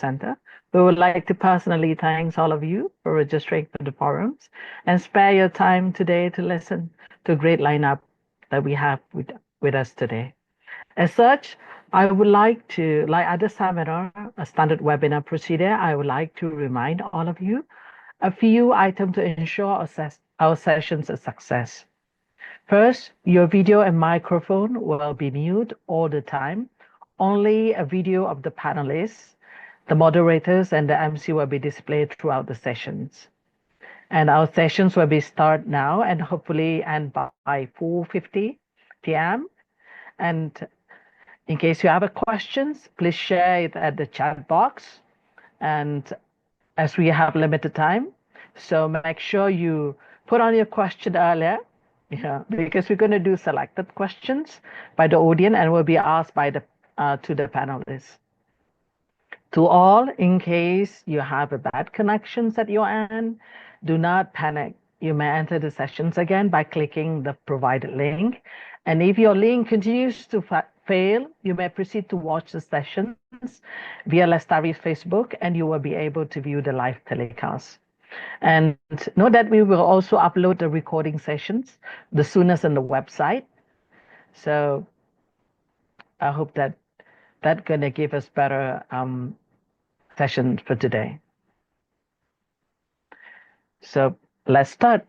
Center. We would like to personally thank all of you for registering for the forums and spare your time today to listen to a great lineup that we have with us today. As such, I would like to, like other seminar, a standard webinar procedure, I would like to remind all of you a few items to ensure our sessions a success. First, your video and microphone will be muted all the time. Only a video of the panelists, the moderators, and the MC will be displayed throughout the sessions. And our sessions will be start now and hopefully end by 4:50 p.m. And in case you have a questions, please share it at the chat box. And as we have limited time, so make sure you put on your question earlier, because we're going to do selected questions by the audience and will be asked by the to the panelists. To all, in case you have a bad connections at your end, do not panic. You may enter the sessions again by clicking the provided link. And if your link continues to fail, you may proceed to watch the sessions via Lestari's Facebook, and you will be able to view the live telecast. And know that we will also upload the recording sessions the soonest on the website. So I hope that that's going to give us better session for today. So let's start.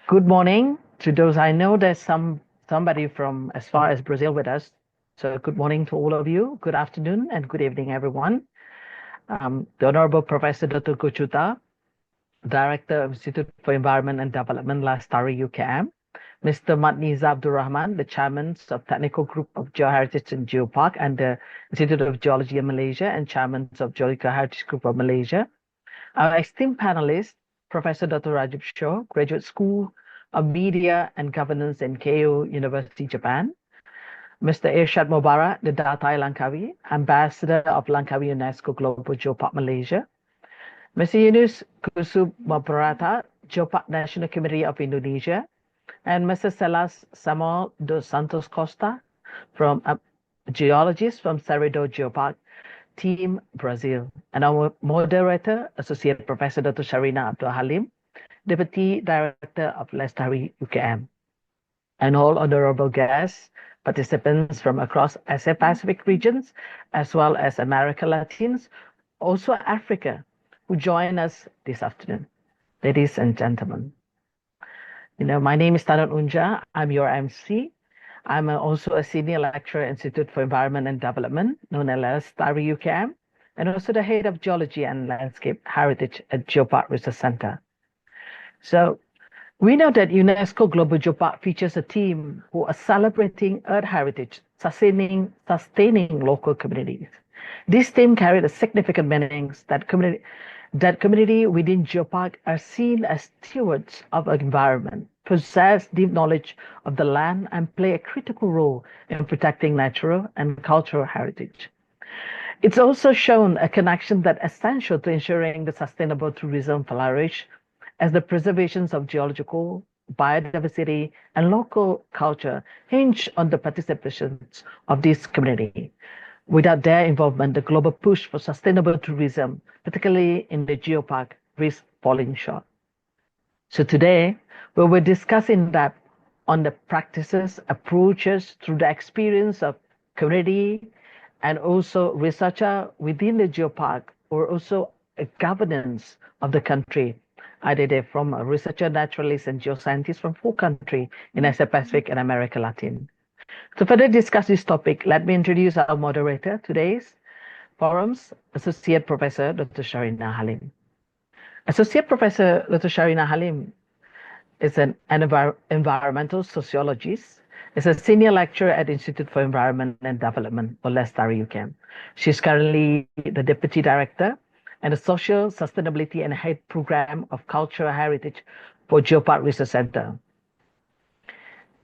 Good morning to those. I know there's somebody from as far as Brazil with us. So good morning to all of you. Good afternoon and good evening, everyone. The Honorable Professor Dr. Gochuta, Director of Institute for Environment and Development, Lestari UKM. Mr. Matniza Abdul Rahman, the Chairman of Technical Group of Geoheritage and Geopark and the Institute of Geology in Malaysia and Chairman of Geological Heritage Group of Malaysia. Our esteemed panelists, Professor Dr. Rajib Shaw, Graduate School of Media and Governance in Keio University, Japan. Mr. Irshad Mubarak, the Datai Langkawi, Ambassador of Langkawi UNESCO Global Geopark Malaysia. Mr. Yunus Kusub Mabarata, Geopark National Committee of Indonesia. And Mr. Celas Samuel dos Santos Costa, from a geologist from Cerrado Geopark Team, Brazil. And our moderator, Associate Professor Dr. Sharina Abdul Halim, Deputy Director of Lestari UKM. And all honorable guests, participants from across Asia Pacific regions, as well as America Latins, also Africa, who join us this afternoon. Ladies and gentlemen. My name is Tanut Unja. I'm your MC. I'm also a senior lecturer at Institute for Environment and Development, known as Lestari UKM, and also the head of Geology and Landscape Heritage at Geopark Research Center. So we know that UNESCO Global Geopark features a team who are celebrating Earth heritage, sustaining local communities. This team carried a significant meanings that community within Geopark are seen as stewards of the environment, possess deep knowledge of the land, and play a critical role in protecting natural and cultural heritage. It's also shown a connection that is essential to ensuring the sustainable tourism flourish, as the preservations of geological, biodiversity, and local culture hinge on the participation of this community. Without their involvement, the global push for sustainable tourism, particularly in the Geopark, risks falling short. So today, we will discuss in depth on the practices, approaches through the experience of community and also researcher within the Geopark, or also a governance of the country, either they're from a researcher, naturalist, and geoscientist from 4 countries in Asia Pacific and America Latin. To further discuss this topic, let me introduce our moderator today's forums, Associate Professor Dr. Sharina Halim. Associate Professor Dr. Sharina Halim is an environmental sociologist, is a senior lecturer at Institute for Environment and Development, or Lestari UKM. She's currently the Deputy Director and the Social Sustainability and Head Program of Cultural Heritage for Geopark Research Center.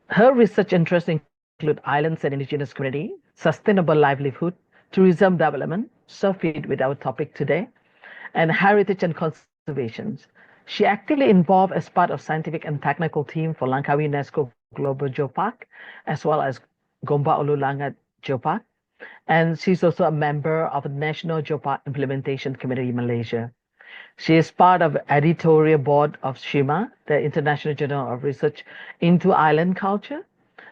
Her research interests include islands and indigenous community, sustainable livelihood, tourism development, so fit with our topic today, and heritage and conservation. She actively involved as part of scientific and technical team for Langkawi UNESCO Global Geopark, as well as Gomba Ulu Langat Geopark. and she's also a member of the National Geopark Implementation Committee in Malaysia. She is part of the editorial board of SHIMA, the International Journal of Research into Island Culture,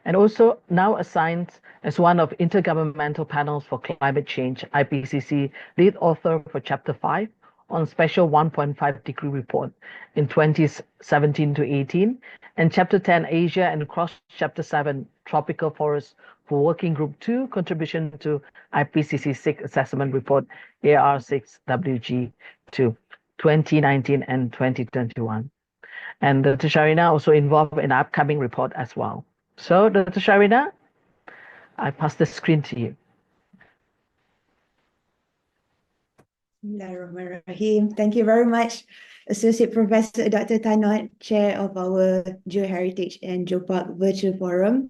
and also now assigned as one of Intergovernmental Panels for Climate Change, IPCC, lead author for Chapter 5 on Special 1.5 Degree Report in 2017 to 18, and Chapter 10 Asia and Cross Chapter 7 Tropical Forests for Working Group 2 contribution to IPCC 6 Assessment Report AR6WG2 2019 and 2021. And Dr. Sharina also involved in the upcoming report as well. So, Dr. Sharina, I pass the screen to you. Bismillahirrahmanirrahim. Thank you very much, Associate Professor Dr. Tanot, Chair of our Geoheritage and Geopark Virtual Forum.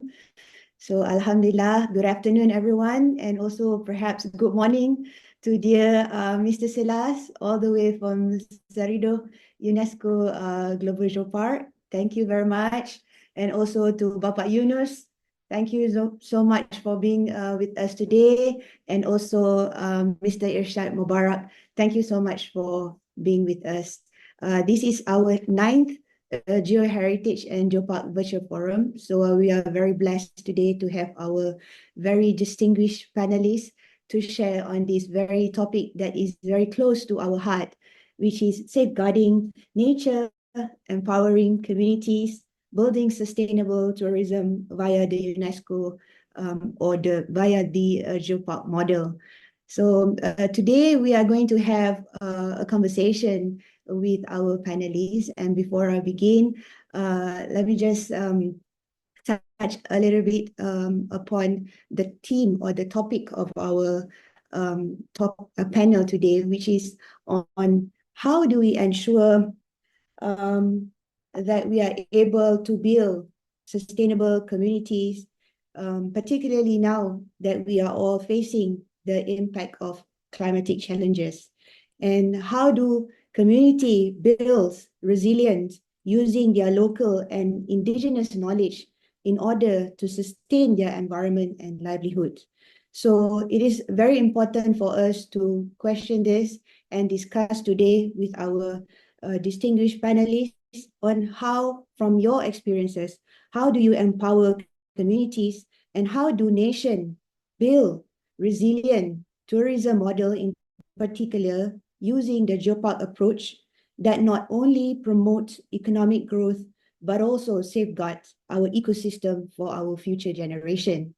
So, Alhamdulillah, good afternoon, everyone, and also perhaps good morning to dear Mr. Silas, all the way from Zarido UNESCO Global Geopark. Thank you very much. And also to Bapak Yunus. Thank you so much for being with us today. And also Mr. Irshad Mubarak. Thank you so much for being with us. This is our 9th Geoheritage and Geopark Virtual Forum. So we are very blessed today to have our very distinguished panelists to share on this very topic that is very close to our heart, which is safeguarding nature, empowering communities, building sustainable tourism via the UNESCO or via the Geopark model. So today we are going to have a conversation with our panelists. And before I begin, let me just touch a little bit upon the theme or the topic of our panel today, which is on how do we ensure that we are able to build sustainable communities, particularly now that we are all facing the impact of climatic challenges. And how do community builds resilience using their local and indigenous knowledge in order to sustain their environment and livelihood. So it is very important for us to question this and discuss today with our distinguished panelists on how, from your experiences, how do you empower communities and how do nations build resilient tourism model in particular using the Geopark approach that not only promotes economic growth but also safeguards our ecosystem for our future generation.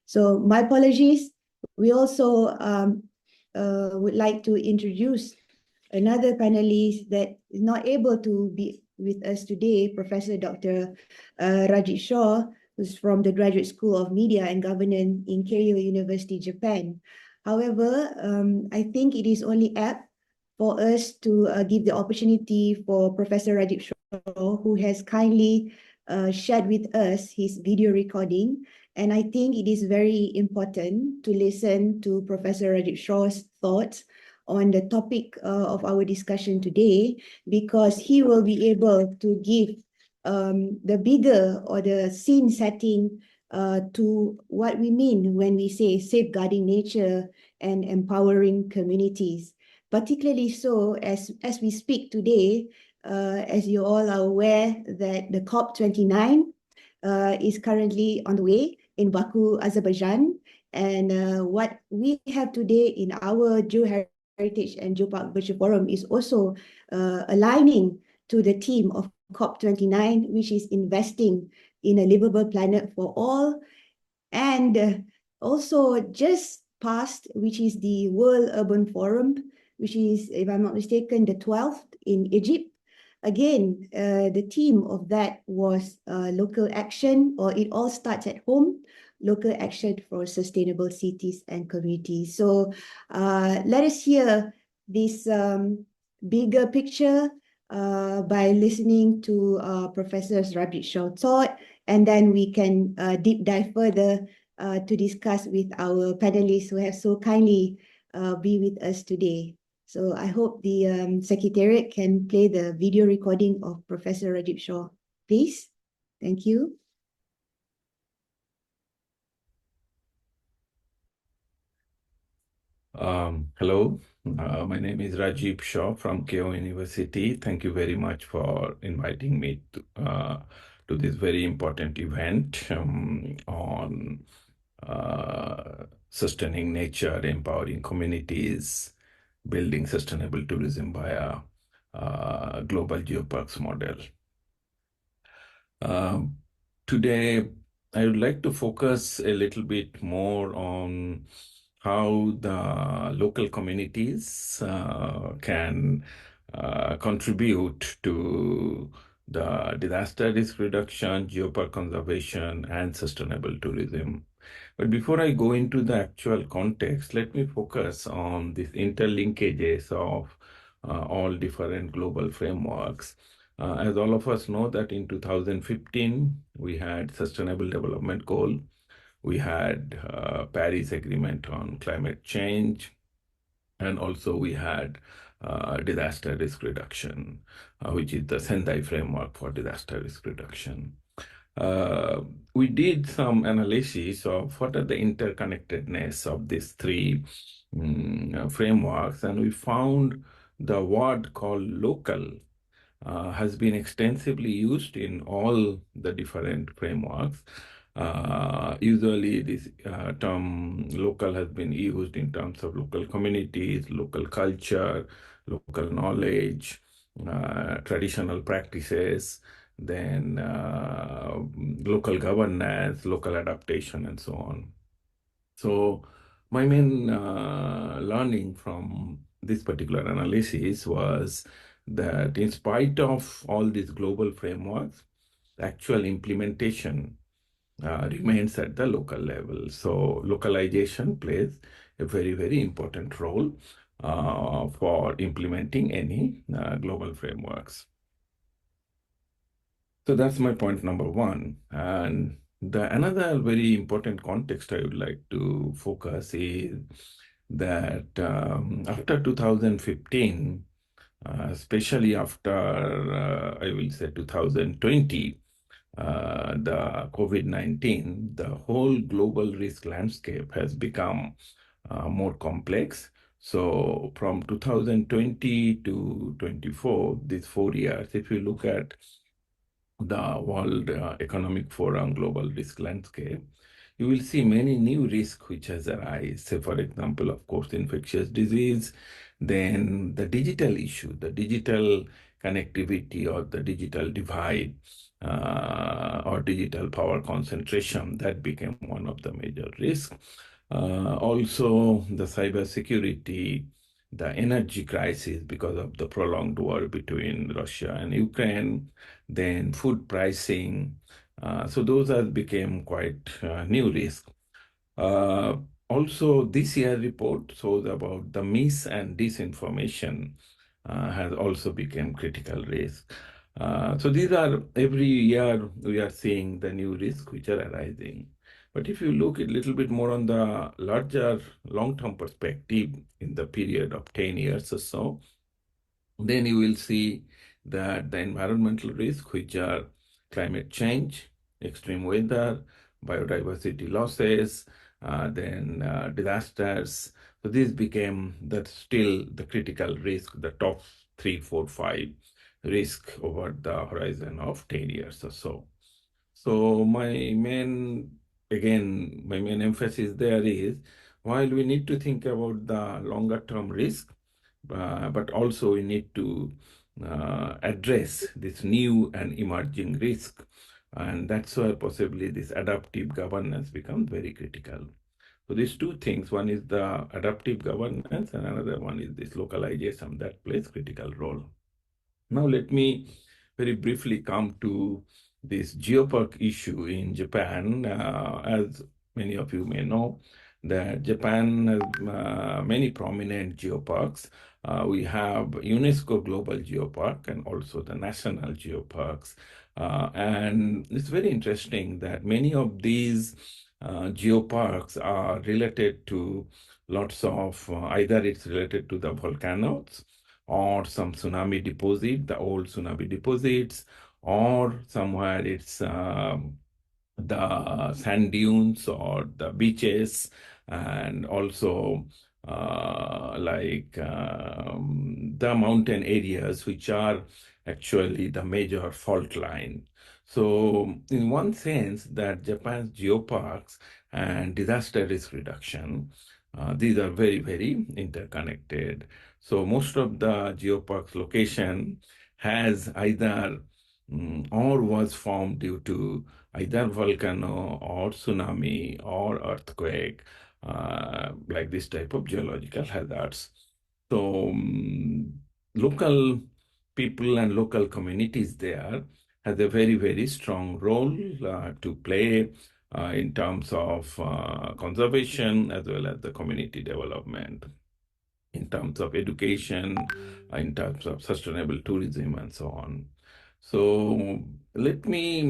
So my apologies. We also would like to introduce another panelist that is not able to be with us today, Professor Dr. Rajit Shaw, who's from the Graduate School of Media and Governance in Keio University, Japan. However, I think it is only apt for us to give the opportunity for Professor Rajit Shaw, who has kindly shared with us his video recording. And I think it is very important to listen to Professor Rajit Shaw's thoughts on the topic of our discussion today, because he will be able to give the bigger or the scene setting to what we mean when we say safeguarding nature and empowering communities. Particularly so as we speak today, as you all are aware that the COP29 is currently on the way in Baku, Azerbaijan. And what we have today in our Geoheritage and Geopark Virtual Forum is also aligning to the theme of COP29, which is investing in a livable planet for all. And also just past, which is the World Urban Forum, which is, if I'm not mistaken, the 12th in Egypt. Again, the theme of that was local action, or it all starts at home, local action for sustainable cities and communities. So let us hear this bigger picture by listening to Professor Rajit Shaw's thought, and then we can deep dive further to discuss with our panelists who have so kindly be with us today. So I hope the Secretariat can play the video recording of Professor Rajit Shaw, please. Thank you. Hello, my name is Rajiv Shaw from Keio University. Thank you very much for inviting me to this very important event on sustaining nature, empowering communities, building sustainable tourism via global geoparks model. Um, Today, I would like to focus a little bit more on how the local communities can contribute to the disaster risk reduction, geopark conservation, and sustainable tourism. But before I go into the actual context, let me focus on these interlinkages of all different global frameworks. As all of us know that in 2015, we had Sustainable Development Goal. We had Paris Agreement on climate change, and also we had disaster risk reduction, which is the Sendai framework for disaster risk reduction. Uh, we did some analysis of what are the interconnectedness of these three frameworks, and we found the word called local has been extensively used in all the different frameworks. Usually, this term local has been used in terms of local communities, local culture, local knowledge, traditional practices, then local governance, local adaptation, and so on. So, my main learning from this particular analysis was that in spite of all these global frameworks, actual implementation remains at the local level. So, localization plays a very, very important role for implementing any global frameworks. So that's my point number one. And the another very important context I would like to focus is that after 2015, especially after I will say 2020, the COVID-19, the whole global risk landscape has become more complex. So from 2020 to 24, these 4 years, if you look at the World Economic Forum Global Risk Landscape, you will see many new risks which has arisen. Say, for example, of course, infectious disease, then the digital issue, the digital connectivity or the digital divide or digital power concentration, that became one of the major risks. Also, the cybersecurity, the energy crisis because of the prolonged war between Russia and Ukraine, then food pricing. So those have become quite new risks. Uh, Also, this year report shows about the mis and disinformation has also become critical risk. So these are every year we are seeing the new risks which are arising. But if you look a little bit more on the larger long-term perspective in the period of 10 years or so, then you will see that the environmental risks, which are climate change, extreme weather, biodiversity losses, then disasters. So these became that still the critical risk, the top three, four, five risk over the horizon of 10 years or so. So my main emphasis there is while we need to think about the longer term risk, but also we need to address this new and emerging risk. And that's where possibly this adaptive governance becomes very critical. So these two things, one is the adaptive governance and another one is this localization that plays critical role. Now, let me very briefly come to this Geopark issue in Japan. As many of you may know, that Japan has many prominent geoparks. We have UNESCO Global Geopark and also the national geoparks. And it's very interesting that many of these geoparks are related to lots of, either it's related to the volcanoes or some tsunami deposit, the old tsunami deposits, or somewhere it's the sand dunes or the beaches, and also like the mountain areas, which are actually the major fault line. So, in one sense, that Japan's geoparks and disaster risk reduction, these are very, very interconnected. So, most of the geoparks location has either or was formed due to either volcano or tsunami or earthquake, like this type of geological hazards. So local people and local communities there has a very, very strong role to play in terms of conservation as well as the community development, in terms of education, in terms of sustainable tourism, and so on. So let me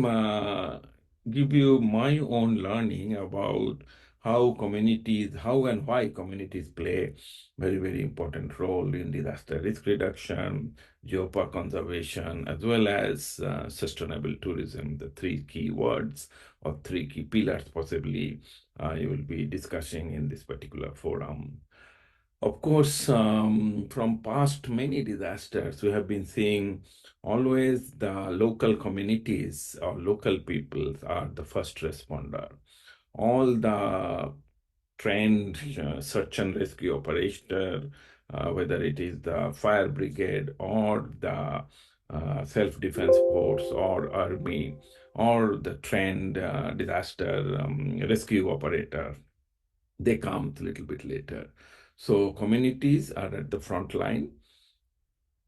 give you my own learning about how communities, how and why communities play very, very important role in disaster risk reduction, geopark conservation, as well as sustainable tourism, the three key words or three key pillars possibly you will be discussing in this particular forum. Of course, from past many disasters, we have been seeing always the local communities or local peoples are the first responder. All the trained search and rescue operator, whether it is the fire brigade or the self-defense force or army or the trained disaster rescue operator, they come a little bit later. So communities are at the front line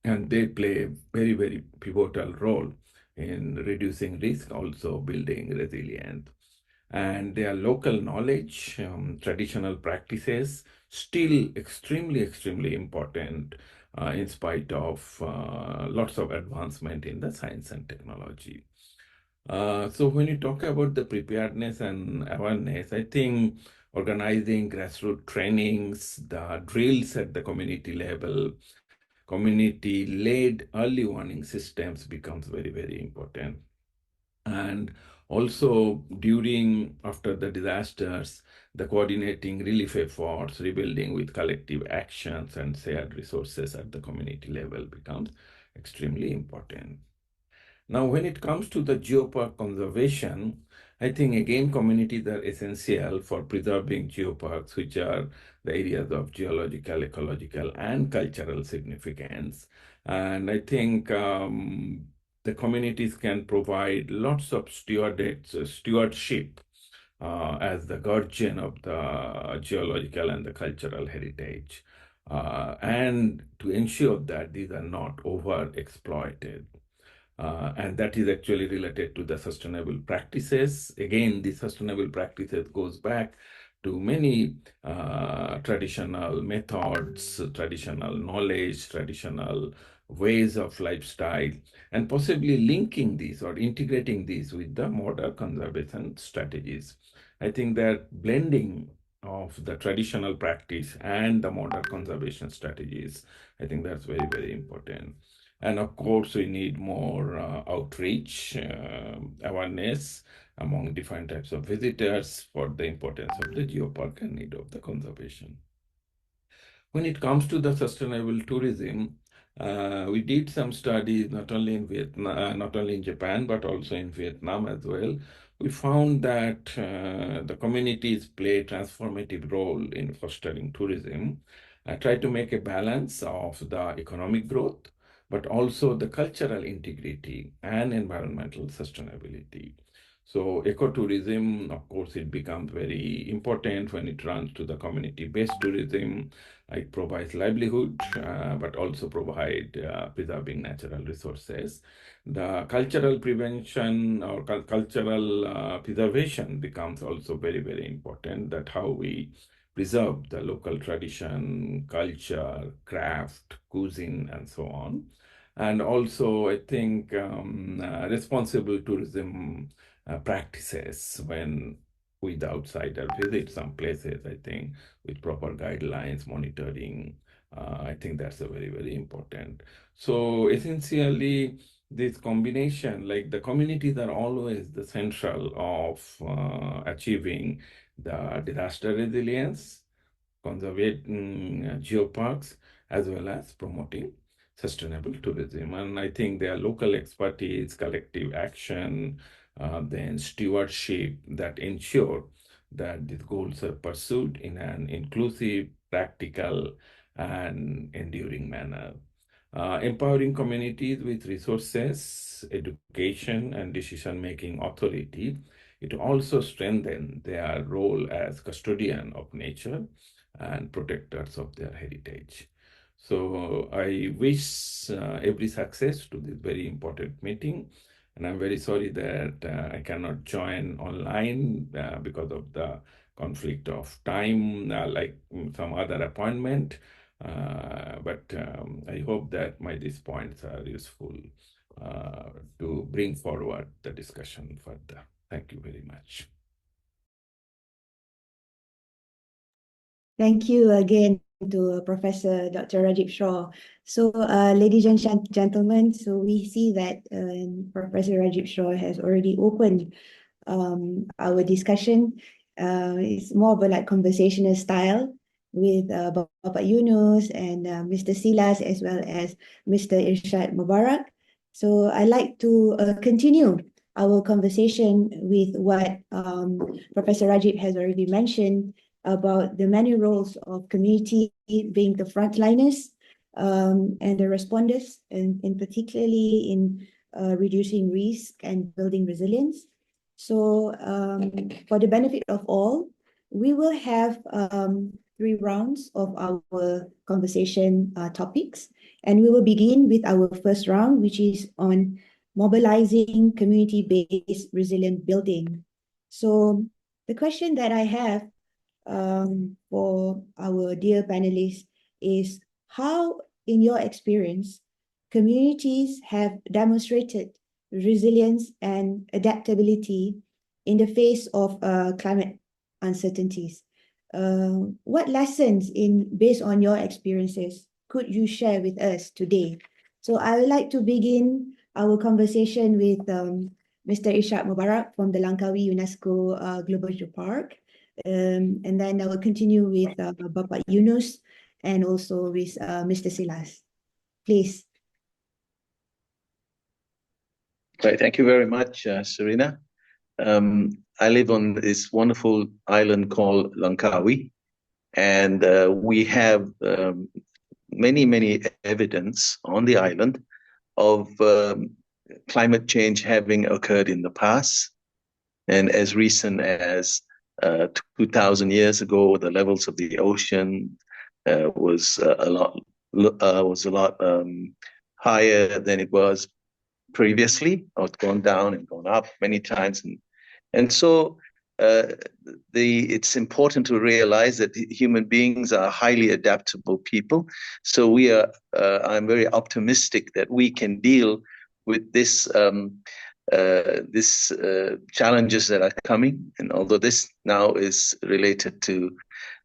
and they play a very, very pivotal role in reducing risk, also building resilience. And their local knowledge, traditional practices, still extremely, extremely important in spite of lots of advancement in the science and technology. So when you talk about the preparedness and awareness, I think organizing grassroots trainings, the drills at the community level, community-led early warning systems becomes very, very important. And also after the disasters, the coordinating relief efforts, rebuilding with collective actions and shared resources at the community level becomes extremely important. Now, when it comes to the geopark conservation, I think again communities are essential for preserving geoparks, which are the areas of geological, ecological, and cultural significance. And I think the communities can provide lots of stewardship as the guardian of the geological and the cultural heritage, and to ensure that these are not overexploited. And that is actually related to the sustainable practices. Again, the sustainable practices goes back to many traditional methods, traditional knowledge, traditional ways of lifestyle, and possibly linking these or integrating these with the modern conservation strategies. I think that blending of the traditional practice and the modern conservation strategies, I think that's very, very important. And of course, we need more outreach, awareness among different types of visitors for the importance of the geopark and need of the conservation. When it comes to the sustainable tourism, we did some studies not only in Vietnam, not only in Japan, but also in Vietnam as well. We found that the communities play a transformative role in fostering tourism. Try to make a balance of the economic growth, but also the cultural integrity and environmental sustainability. So ecotourism, of course, it becomes very important when it runs to the community-based tourism. It provides livelihood, but also provide preserving natural resources. The cultural prevention or cultural preservation becomes also very, very important. That how we preserve the local tradition, culture, craft, cuisine, and so on. And also, I think responsible tourism practices when with outsider visit some places, I think with proper guidelines, monitoring, I think that's a very, very important. So essentially, this combination, like the communities are always the central of achieving the disaster resilience, conserving geoparks, as well as promoting sustainable tourism. And I think their local expertise, collective action, then stewardship that ensure that these goals are pursued in an inclusive, practical, and enduring manner. Empowering communities with resources, education, and decision-making authority, it also strengthens their role as custodian of nature and protectors of their heritage. So I wish every success to this very important meeting. And I'm very sorry that I cannot join online because of the conflict of time, like some other appointment. But I hope that these points are useful to bring forward the discussion further. Thank you very much. Thank you again to Professor Dr. Rajib Shaw. So, ladies and gentlemen, so we see that Professor Rajib Shaw has already opened our discussion. It's more of a like conversational style with Bapak Yunus and Mr. Silas as well as Mr. Irshad Mubarak. So I'd like to continue our conversation with what Professor Rajib has already mentioned about the many roles of community being the frontliners and the responders, and particularly in reducing risk and building resilience. So for the benefit of all, we will have 3 rounds of our conversation topics. And we will begin with our first round, which is on mobilizing community-based resilient building. So the question that I have for our dear panelists is how, in your experience, communities have demonstrated resilience and adaptability in the face of climate uncertainties. What lessons based on your experiences could you share with us today? So I would like to begin our conversation with Mr. Irshad Mubarak from the Langkawi UNESCO Global Geopark. And then I will continue with Bapak Yunus and also with Mr. Silas. Please. Right, thank you very much, Serena. I live on this wonderful island called Langkawi, and we have many evidence on the island of climate change having occurred in the past, and as recent as 2,000 years ago, the levels of the ocean was a lot higher than it was previously, or it's gone down and gone up many times, and so it's important to realize that human beings are highly adaptable people. So I'm very optimistic that we can deal with this challenges that are coming. And although this now is related to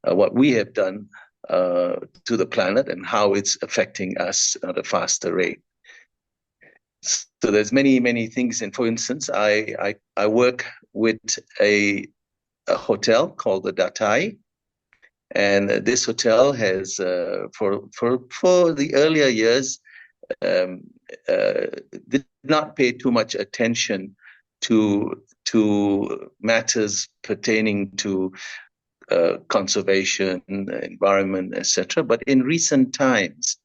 what we have done to the planet and how it's affecting us at a faster rate. So there's many things. And for instance, I work with a hotel called the Datai, and this hotel has for the earlier years did not pay too much attention to matters pertaining to conservation, environment, etc. But in recent times,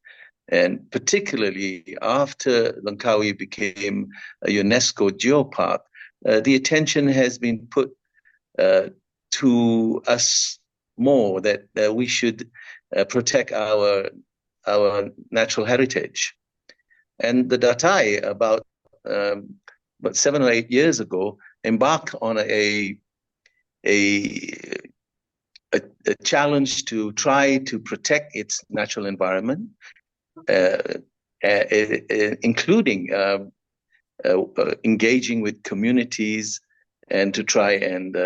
and particularly after Langkawi became a UNESCO Geopark, the attention has been put to us more that we should protect our natural heritage. And the Datai, about 7 or 8 years ago, embarked on a challenge to try to protect its natural environment, including engaging with communities and to try and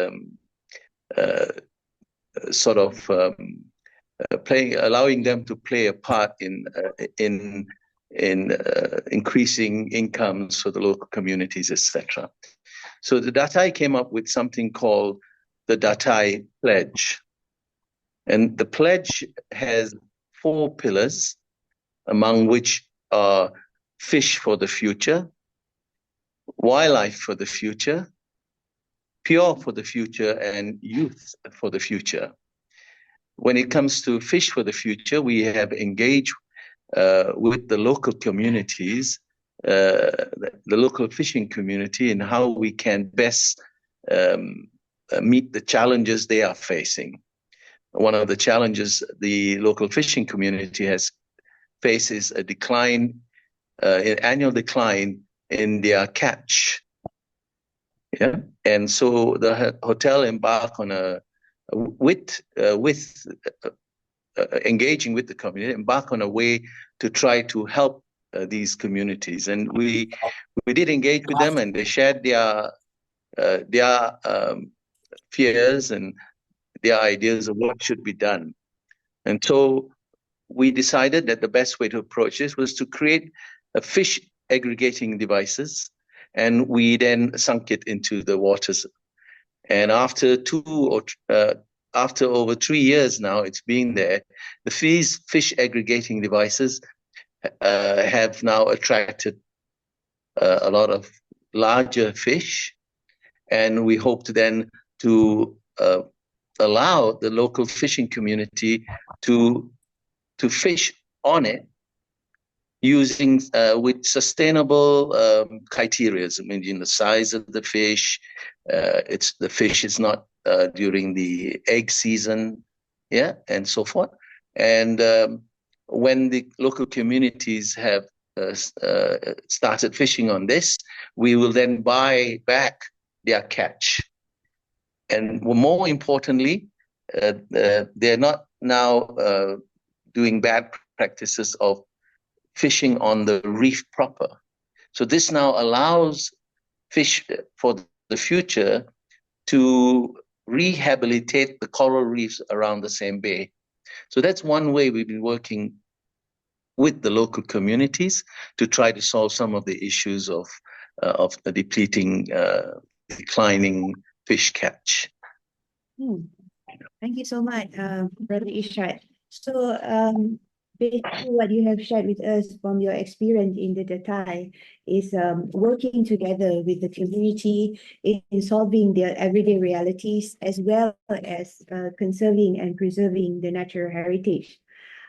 allowing them to play a part in increasing incomes for the local communities, etc. So the Datai came up with something called the Datai Pledge. And the pledge has 4 pillars, among which are fish for the future, wildlife for the future, pure for the future, and youth for the future. When it comes to fish for the future, we have engaged with the local communities, the local fishing community, and how we can best meet the challenges they are facing. One of the challenges the local fishing community faces a decline, an annual decline in their catch. Yeah, and so the hotel embarked on engaging with the community, embark on a way to try to help these communities, and we did engage with them, and they shared their fears and their ideas of what should be done. And so we decided that the best way to approach this was to create a fish aggregating devices, and we then sunk it into the waters. And after after over 3 years now, it's been there. These fish aggregating devices have now attracted a lot of larger fish, and we hope to then to allow the local fishing community to fish on it using with sustainable criteria. I mean, the size of the fish, the fish is not during the egg season, yeah, and so forth. And when the local communities have started fishing on this, we will then buy back their catch. And more importantly, they're not now doing bad practices of fishing on the reef proper. So this now allows fish for the future to rehabilitate the coral reefs around the same bay. So that's one way we've been working with the local communities to try to solve some of the issues of the declining fish catch. Thank you so much, Brother Ishrat. So, basically what you have shared with us from your experience in the Datai is working together with the community in solving their everyday realities, as well as conserving and preserving the natural heritage.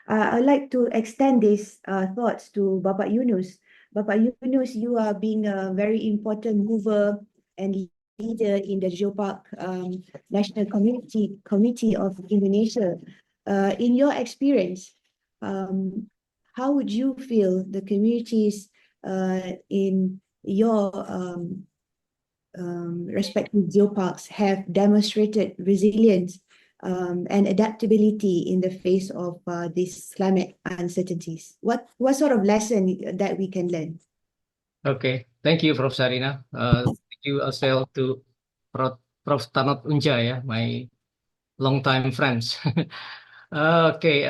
I'd like to extend these thoughts to Bapak Yunus. Bapak Yunus, you are being a very important mover and leader in the Geopark National Committee of Indonesia. In your experience, how would you feel the communities in your respective geoparks have demonstrated resilience and adaptability in the face of these climate uncertainties? What sort of lesson that we can learn? Okay, thank you, Prof. Sarina. Thank you also to Prof. Tanot Unja, yeah, my longtime friends. Okay,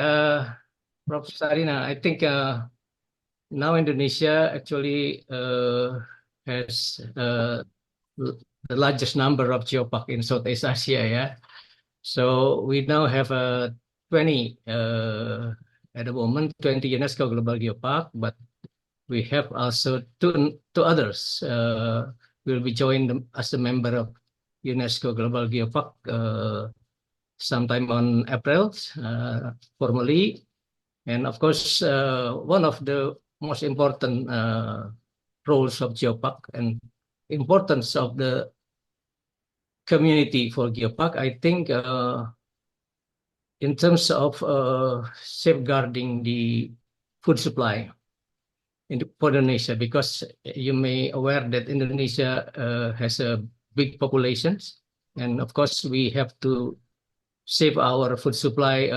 Prof. Sarina, I think now Indonesia actually has the largest number of geopark in Southeast Asia, yeah. So we now have 20 at the moment, 20 UNESCO Global Geopark, but we have also two others will be joined as a member of UNESCO Global Geopark sometime on April formally. And of course, one of the most important roles of Geopark and importance of the community for Geopark, I think in terms of safeguarding the food supply for Indonesia, because you may aware that Indonesia has a big populations, and of course we have to save our food supply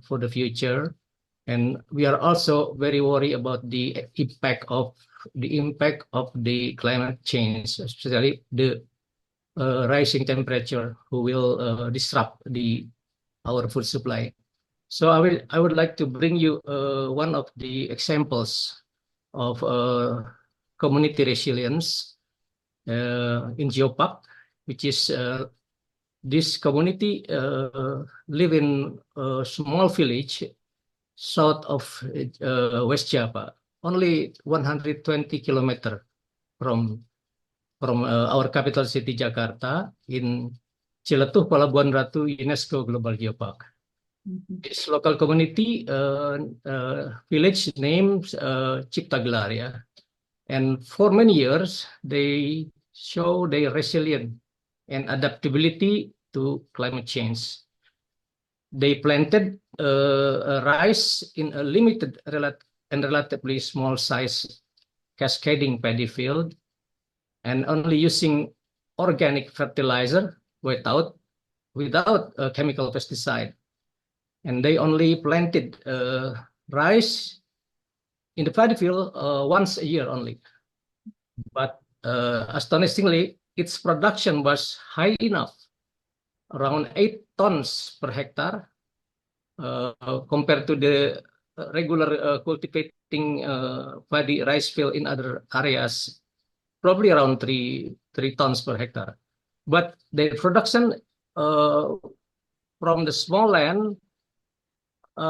for the future. And we are also very worried about the impact of the climate change, especially the rising temperature, who will disrupt our food supply. So I would like to bring you one of the examples of community resilience in Geopark, which is this community live in a small village south of West Java, only 120 kilometers from our capital city Jakarta, in Ciletuh, Pelabuhan Ratu, UNESCO Global Geopark. This local community village named Ciptagelar, yeah. And for many years, they show their resilience and adaptability to climate change. They planted rice in a limited and relatively small size cascading paddy field, and only using organic fertilizer without chemical pesticide. And they only planted rice in the paddy field once a year only. But astonishingly, its production was high enough, around 8 tons per hectare, compared to the regular cultivating paddy rice field in other areas, probably around 3 tons per hectare. But the production from the small land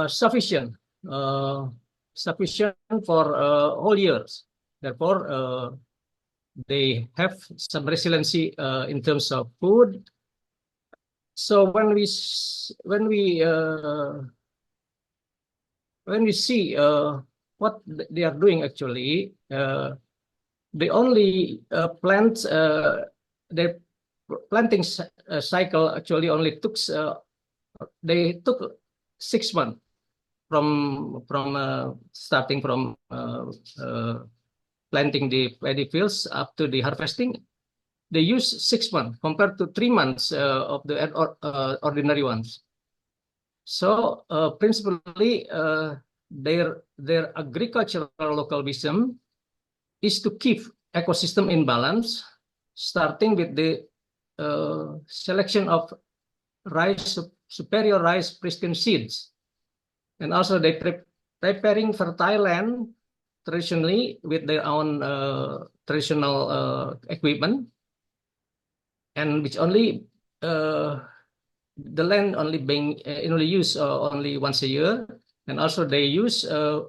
sufficient for all years. Therefore, they have some resiliency in terms of food. So when we see what they are doing, actually, they only plant their planting cycle actually only took they took 6 months from starting from planting the paddy fields up to the harvesting. They use 6 months compared to 3 months of the ordinary ones. So principally, their agricultural localism is to keep ecosystem in balance, starting with the selection of superior rice pristine seeds, and also they preparing fertile land traditionally with their own traditional equipment, and which only the land only being only used only once a year, and also they use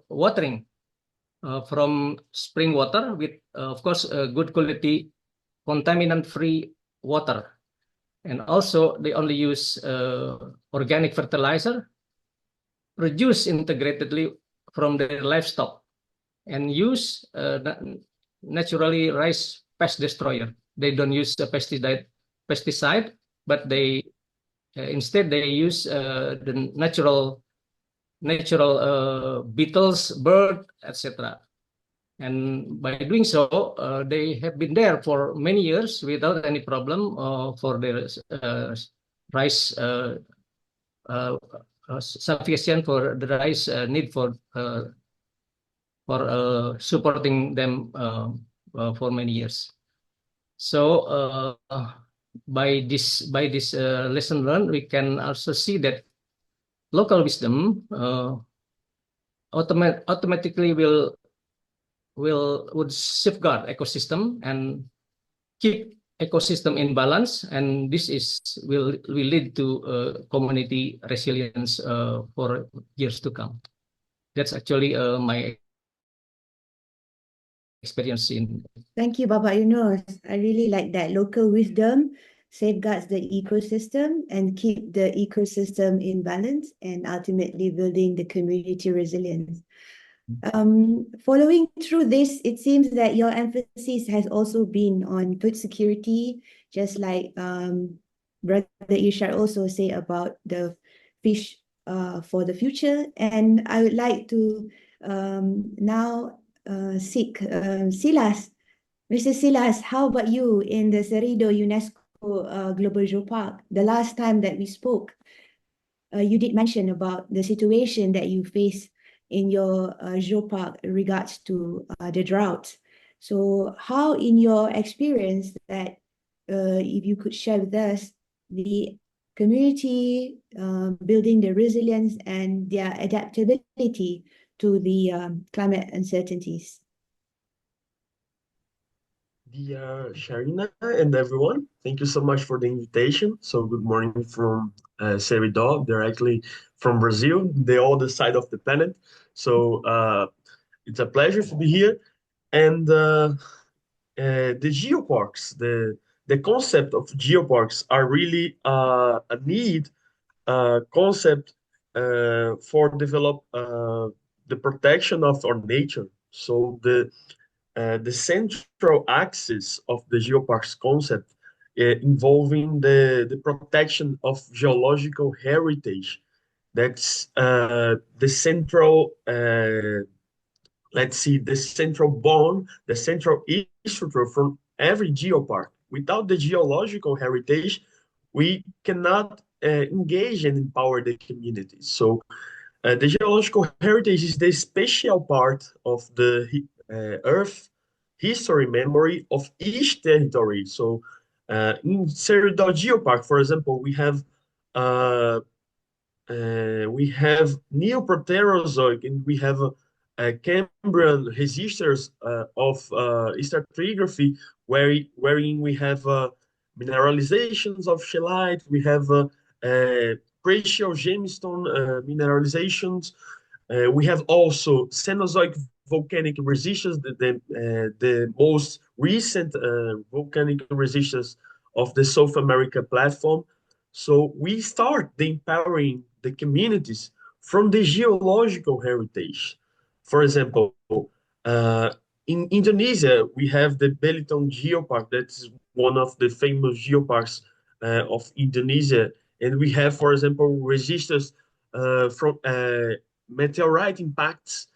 watering from spring water with, of course, good quality, contaminant-free water, and also they only use organic fertilizer produced integratedly from their livestock, and use naturally rice pest destroyer. They don't use a pesticide, but they instead they use the natural beetles, bird, etc. And by doing so, they have been there for many years without any problem for their rice sufficient for the rice need for supporting them for many years. So by this lesson learned, we can also see that local wisdom automatically would safeguard ecosystem and keep ecosystem in balance, and this will lead to community resilience for years to come. That's actually my experience in. Thank you, Bapak Yunus. I really like that. Local wisdom safeguards the ecosystem and keep the ecosystem in balance, and ultimately building the community resilience. Following through this, it seems that your emphasis has also been on food security, just like Brother Irshad also say about the fish for the future. And I would like to now seek Silas. Mr. Silas, how about you in the Cerrido UNESCO Global Geopark? The last time that we spoke, you did mention about the situation that you face in your geopark in regards to the drought. So how, in your experience, that if you could share with us the community building the resilience and their adaptability to the climate uncertainties? Dear Sharina and everyone, thank you so much for the invitation. So good morning from Seridó, directly from Brazil, the other side of the planet. So it's a pleasure to be here. And the geoparks, the concept of geoparks are really a need concept for develop the protection of our nature. So the central axis of the geoparks concept involving the protection of geological heritage. That's the central, let's see, the central bond, the central issue from every geopark. Without the geological heritage, we cannot engage and empower the communities. So the geological heritage is the special part of the Earth history memory of each territory. So in Cerridor Geopark, for example, uh, we have Neoproterozoic and we have Cambrian registers of stratigraphy wherein we have mineralizations of scheelite, we have precious gemstone mineralizations, we have also Cenozoic volcanic resistance, the most recent volcanic resistance of the South America platform. So we start the empowering the communities from the geological heritage. For example, in Indonesia, we have the Belitung Geopark. That's one of the famous geoparks of Indonesia. And we have, for example, registers from meteorite impacts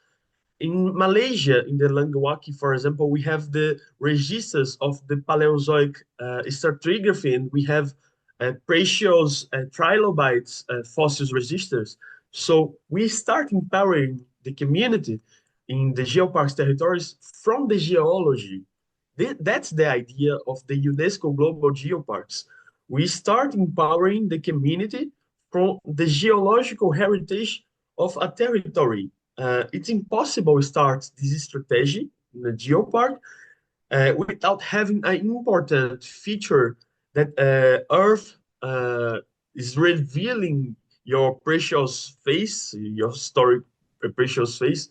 in Malaysia, in the Langkawi, for example, we have the registers of the Paleozoic stratigraphy, and we have precious trilobites fossils registers. So we start empowering the community in the geoparks territories from the geology. That's the idea of the UNESCO Global Geoparks. We start empowering the community from the geological heritage of a territory. It's impossible to start this strategy in a geopark without having an important feature that Earth is revealing your precious face, your historic precious face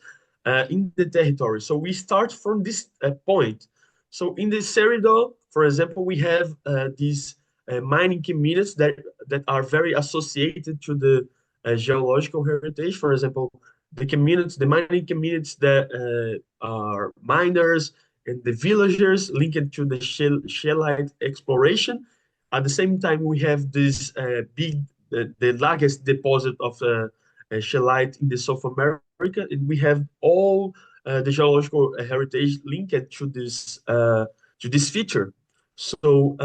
in the territory. So we start from this point. So in the Cerridor, for example, we have these mining communities that are very associated to the geological heritage. For example, the communities, the mining communities that are miners, and the villagers linked to the shellite exploration. At the same time, we have this the largest deposit of shellite in the South America, and we have all the geological heritage linked to this feature. So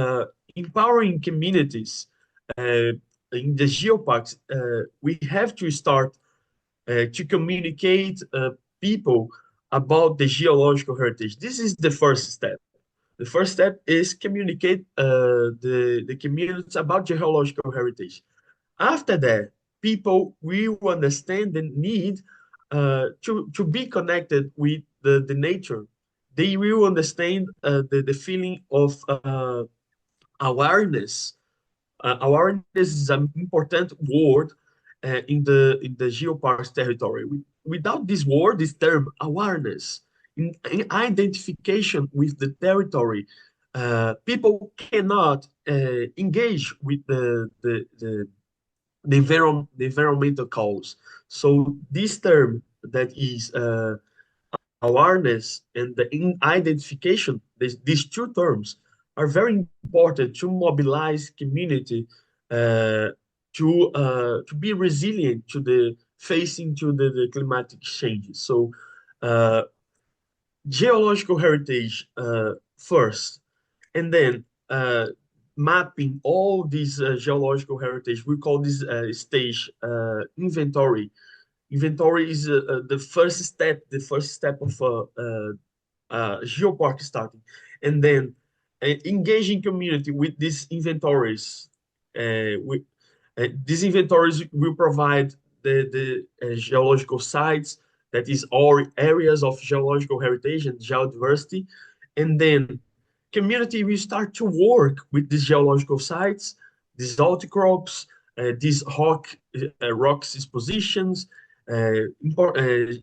empowering communities in the geoparks, we have to start to communicate people about the geological heritage. This is the first step. The first step is communicate the communities about geological heritage. After that, people will understand the need to be connected with the nature. They will understand the feeling of awareness. Awareness is an important word in the geoparks territory. Without this word, this term awareness, in identification with the territory, people cannot engage with the environmental cause. So this term that is awareness and the identification, these two terms are very important to mobilize community uh, to be resilient to the facing to the climatic changes. So geological heritage first, and then mapping all these geological heritage. We call this stage inventory. Inventory is the first step of geopark starting, and then engaging community with these inventories. These inventories will provide the geological sites, that is all areas of geological heritage and geodiversity, and then community will start to work with these geological sites, these outcrops, these rocks dispositions,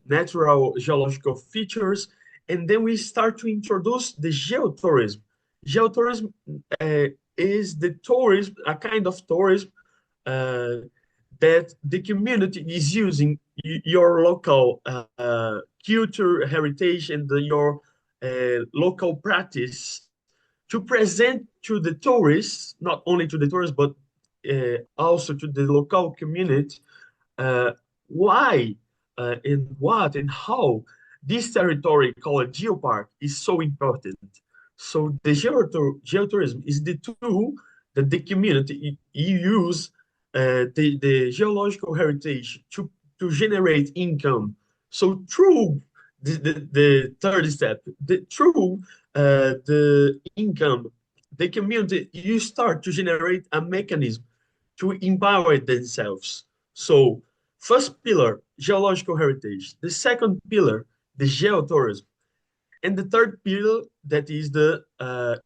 natural geological features, and then we start to introduce the geotourism. Geotourism is the tourism, a kind of tourism that the community is using your local culture, heritage, and your local practice to present to the tourists, not only to the tourists, but also to the local community, why and what and how this territory called Geopark is so important. So the geotourism is the tool that the community use the geological heritage to generate income. So through the third step, through the income, the community, you start to generate a mechanism to empower themselves. So first pillar, geological heritage. The second pillar, the geotourism. And the third pillar, that is the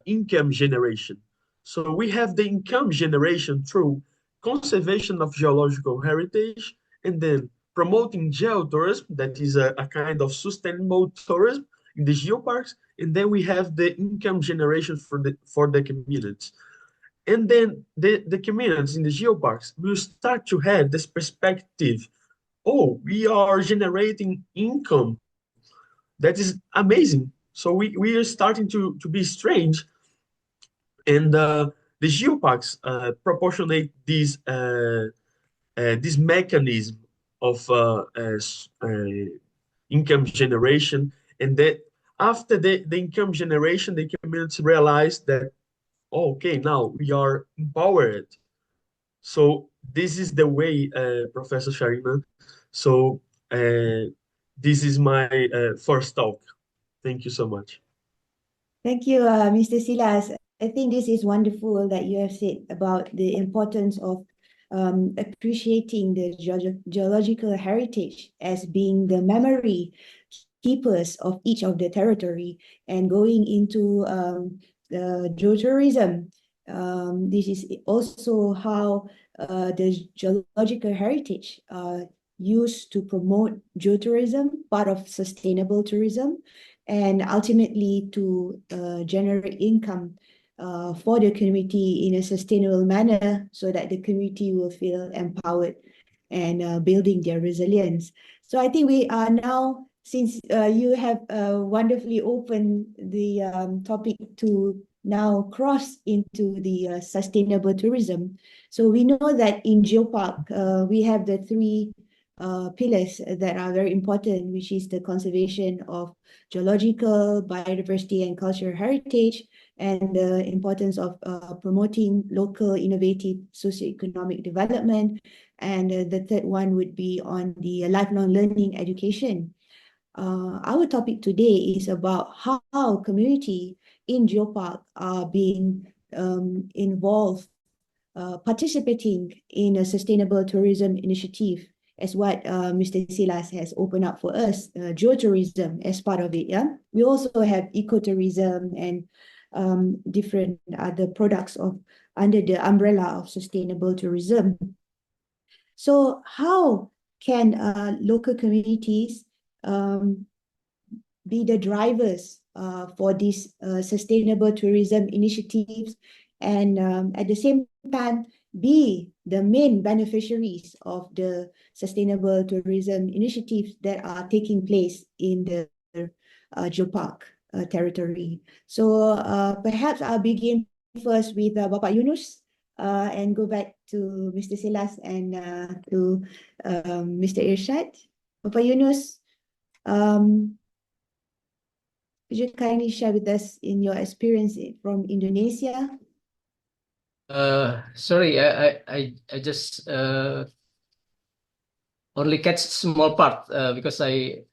income generation. So we have the income generation through conservation of geological heritage, and then promoting geotourism, that is a kind of sustainable tourism in the geoparks. And then we have the income generation for the communities. And then the communities in the geoparks will start to have this perspective. Oh, we are generating income. That is amazing. So we are starting to be strange. And the geoparks proportionate this mechanism of income generation. And that after the income generation, the communities realize that, oh, okay, now we are empowered. So this is the way, Professor Sharina. So this is my first talk. Thank you so much. Thank you, Mr. Silas. I think this is wonderful that you have said about the importance of appreciating the geological heritage as being the memory keepers of each of the territory, and going into the geotourism. This is also how the geological heritage used to promote geotourism, part of sustainable tourism, and ultimately to generate income for the community in a sustainable manner, so that the community will feel empowered and building their resilience. So I think we are now, since you have wonderfully opened the topic to now cross into the sustainable tourism. So we know that in Geopark, we have the three pillars that are very important, which is the conservation of geological, biodiversity, and cultural heritage, and the importance of promoting local innovative socioeconomic development. And the third one would be on the lifelong learning education. Our topic today is about how community in Geopark are being involved, participating in a sustainable tourism initiative, as what Mr. Silas has opened up for us, geotourism as part of it. Yeah, we also have ecotourism and different other products under the umbrella of sustainable tourism. So how can local communities be the drivers for these sustainable tourism initiatives, and at the same time be the main beneficiaries of the sustainable tourism initiatives that are taking place in the Geopark territory? So perhaps I'll begin first with Bapak Yunus, and go back to Mr. Silas and to Mr. Irshad. Bapak Yunus, could you kindly share with us in your experience from Indonesia? Sorry, I just only catch small part because I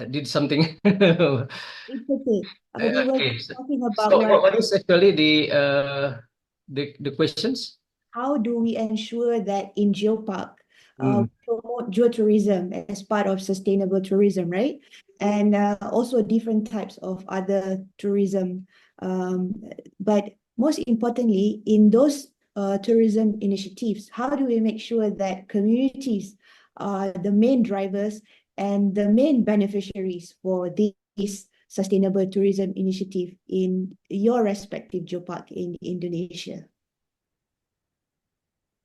did something. It's okay. We were Okay. talking about So what is actually the questions? how do we ensure that in Geopark promote geotourism as part of sustainable tourism, right? and also different types of other tourism. But most importantly, in those tourism initiatives, how do we make sure that communities are the main drivers and the main beneficiaries for this sustainable tourism initiative in your respective geopark in Indonesia?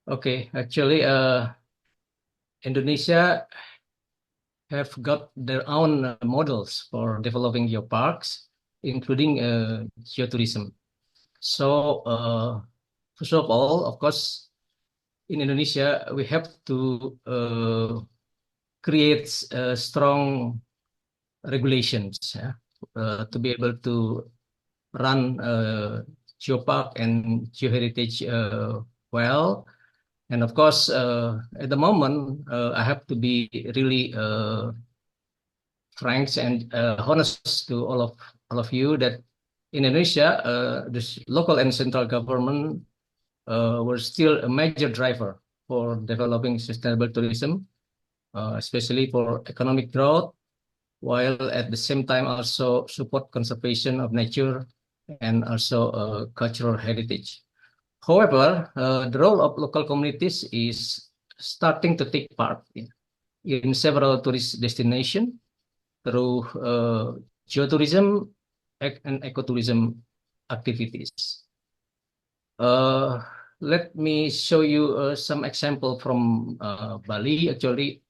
Okay, actually, Indonesia have got their own models for developing geoparks, including geotourism. So, first of all, of course, in Indonesia, we have to create strong regulations, to be able to run geopark and geoheritage well. And of course, at the moment, I have to be really frank and honest to all of you that in Indonesia, this local and central government were still a major driver for developing sustainable tourism, especially for economic growth, while at the same time also support conservation of nature and also cultural heritage. However, the role of local communities is starting to take part in several tourist destinations through geotourism and ecotourism activities. Let me show you some example from Bali. Actually,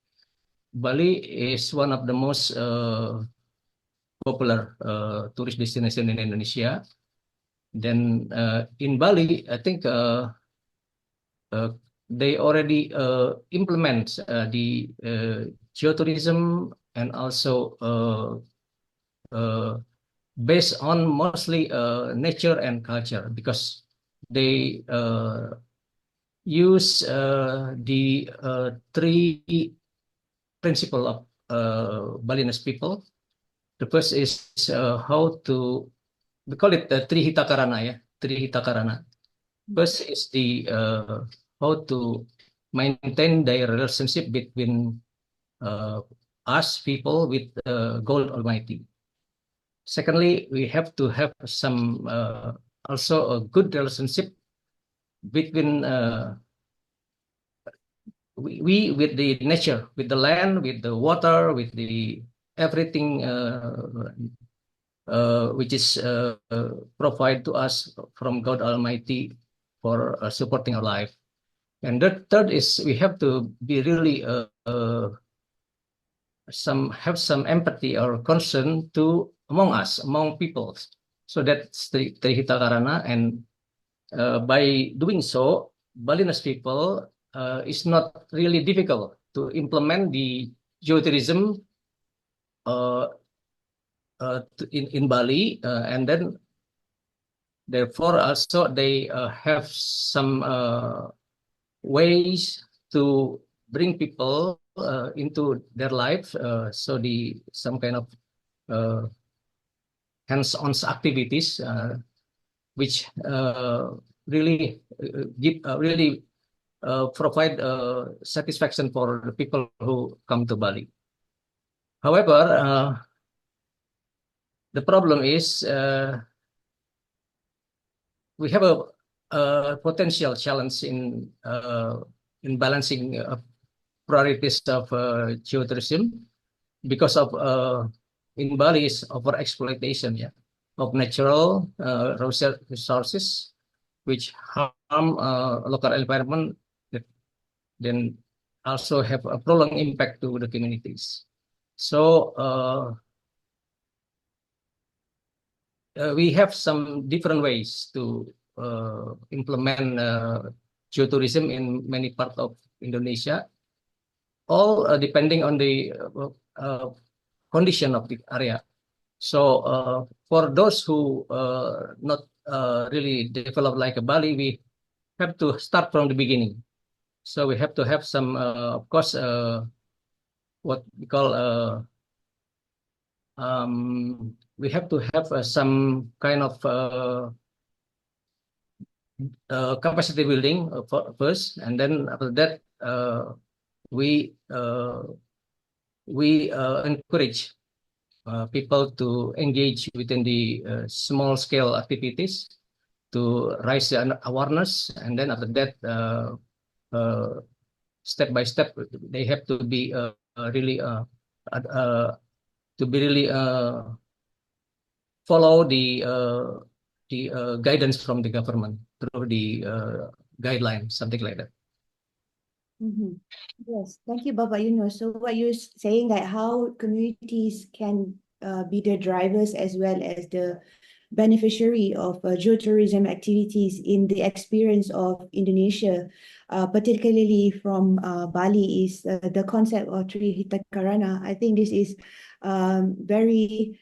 Bali is one of the most popular tourist destination in Indonesia. Then in Bali, I think they already implement the geotourism and also based on mostly nature and culture, because they use the three principle of Balinese people. The first is how to, we call it the Trihita Karana, yeah, Trihita Karana. First is the how to maintain their relationship between us people with God Almighty. Secondly, we have to have some also a good relationship between we with the nature, with the land, with the water, with the everything which is provided to us from God Almighty for supporting our life. And the third is we have to be really have some empathy or concern to among us, among peoples. So that's the Trihita Karana, and by doing so, Balinese people is not really difficult to implement the geotourism in Bali, and then therefore also they have some ways to bring people into their life. So some kind of hands-on activities which really provide satisfaction for the people who come to Bali. However, the problem is we have a potential challenge in balancing priorities of geotourism because of in Bali is over exploitation, yeah, of natural resources which harm local environment, that then also have a prolonged impact to the communities. So we have some different ways to implement geotourism in many parts of Indonesia, all depending on the condition of the area. So for those who not really develop like a Bali, we have to start from the beginning. So we have to have some, of course, what we call we have to have some kind of capacity building first, and then after that we encourage people to engage within the small scale activities to raise the awareness, and then after that, step by step, they have to be really to be really follow the guidance from the government through the guidelines, something like that. Yes, thank you, Baba. So what you're saying that how communities can be the drivers as well as the beneficiary of geotourism activities in the experience of Indonesia, particularly from Bali, is the concept of Trihita Karana. I think this is very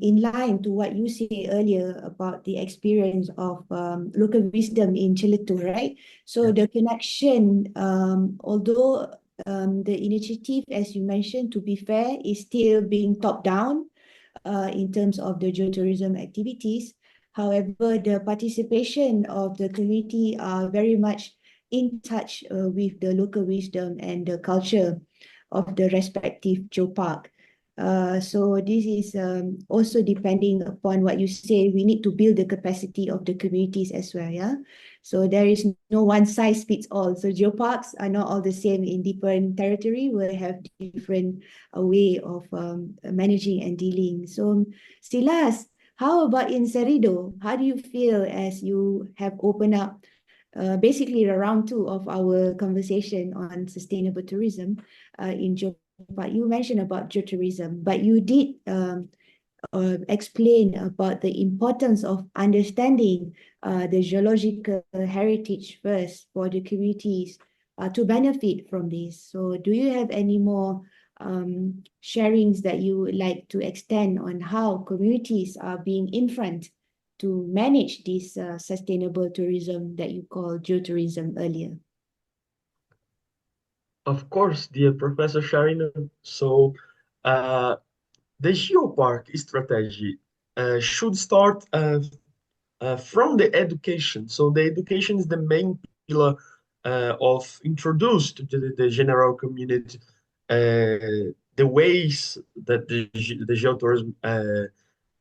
in line to what you said earlier about the experience of local wisdom in Ciletu, right? So the connection, although the initiative, as you mentioned, to be fair, is still being top down in terms of the geotourism activities. However, the participation of the community are very much in touch with the local wisdom and the culture of the respective geopark. So this is also depending upon what you say, we need to build the capacity of the communities as well, yeah? So there is no one size fits all. So geoparks are not all the same in different territory, will have different way of managing and dealing. So Silas, how about in Cerrido? How do you feel as you have opened up basically the round two of our conversation on sustainable tourism in Geopark? You mentioned about geotourism, but you did explain about the importance of understanding the geological heritage first for the communities to benefit from this. So do you have any more sharings that you would like to extend on how communities are being in front to manage this sustainable tourism that you called geotourism earlier? Of course, dear Professor Sharina. So, the Geopark strategy should start from the education. So, the education is the main pillar of introduce to the general community the ways that the geotourism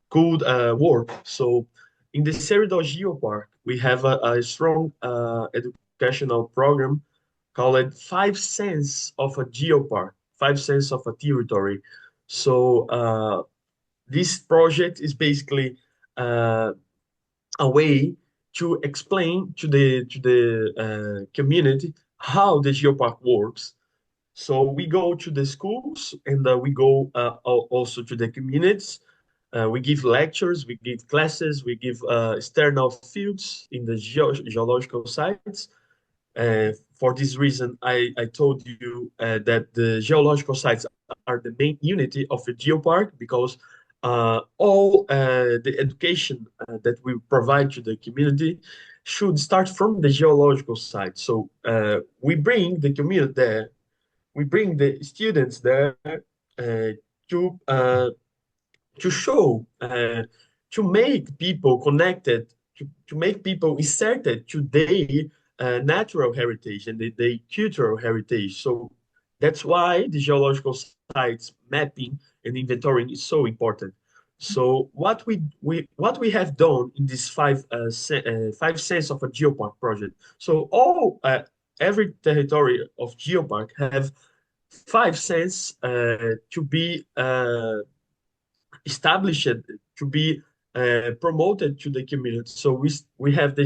could work. So, in the Cerridor Geopark, we have a strong educational program called Five Sense of a Geopark, Five Sense of a Territory. So this project is basically uh, a way to explain to the community how the geopark works. So we go to the schools and we go also to the communities. We give lectures, we give classes, we give external fields in the geological sites. For this reason, I told you that the geological sites are the main unity of the geopark because all the education that we provide to the community should start from the geological site. So we bring the community there, we bring the students there to to show, to make people connected, to make people inserted to their natural heritage and the cultural heritage. So that's why the geological sites mapping and inventorying is so important. So what we have done in this five sense of a geopark project. So all every territory of geopark have five sense to be established to be promoted to the community. So we have the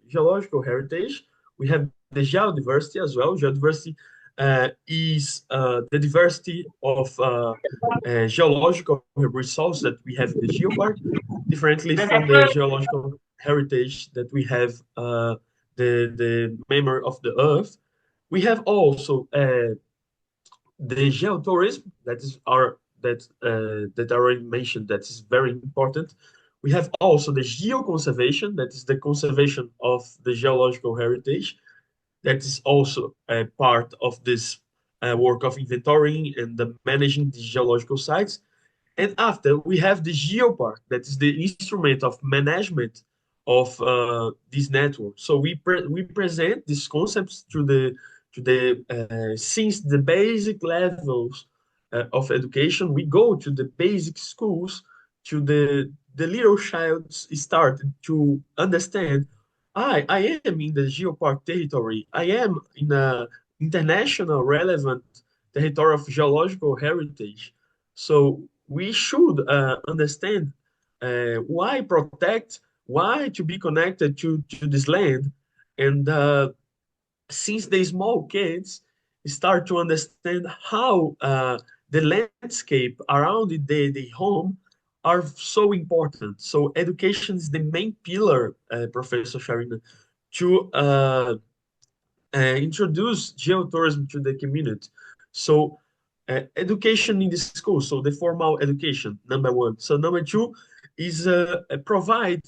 geological heritage, we have the geodiversity as well. Geodiversity is the diversity of geological resources that we have in the geopark, differently from the geological heritage that we have the memory of the earth. We have also the geotourism that is our that I already mentioned that is very important. We have also the geoconservation, that is the conservation of the geological heritage. That is also a part of this work of inventorying and the managing the geological sites. And after we have the geopark, that is the instrument of management of this network. So we present these concepts to the since the basic levels of education. We go to the basic schools, to the little child start to understand, I am in the Geopark territory. I am in a international relevant territory of geological heritage. So we should understand why protect, why to be connected to this land. And since the small kids start to understand how the landscape around the home are so important. So education is the main pillar, Professor Sharina, to introduce geotourism to the community. So education in the school, so the formal education, number one. So number two is provide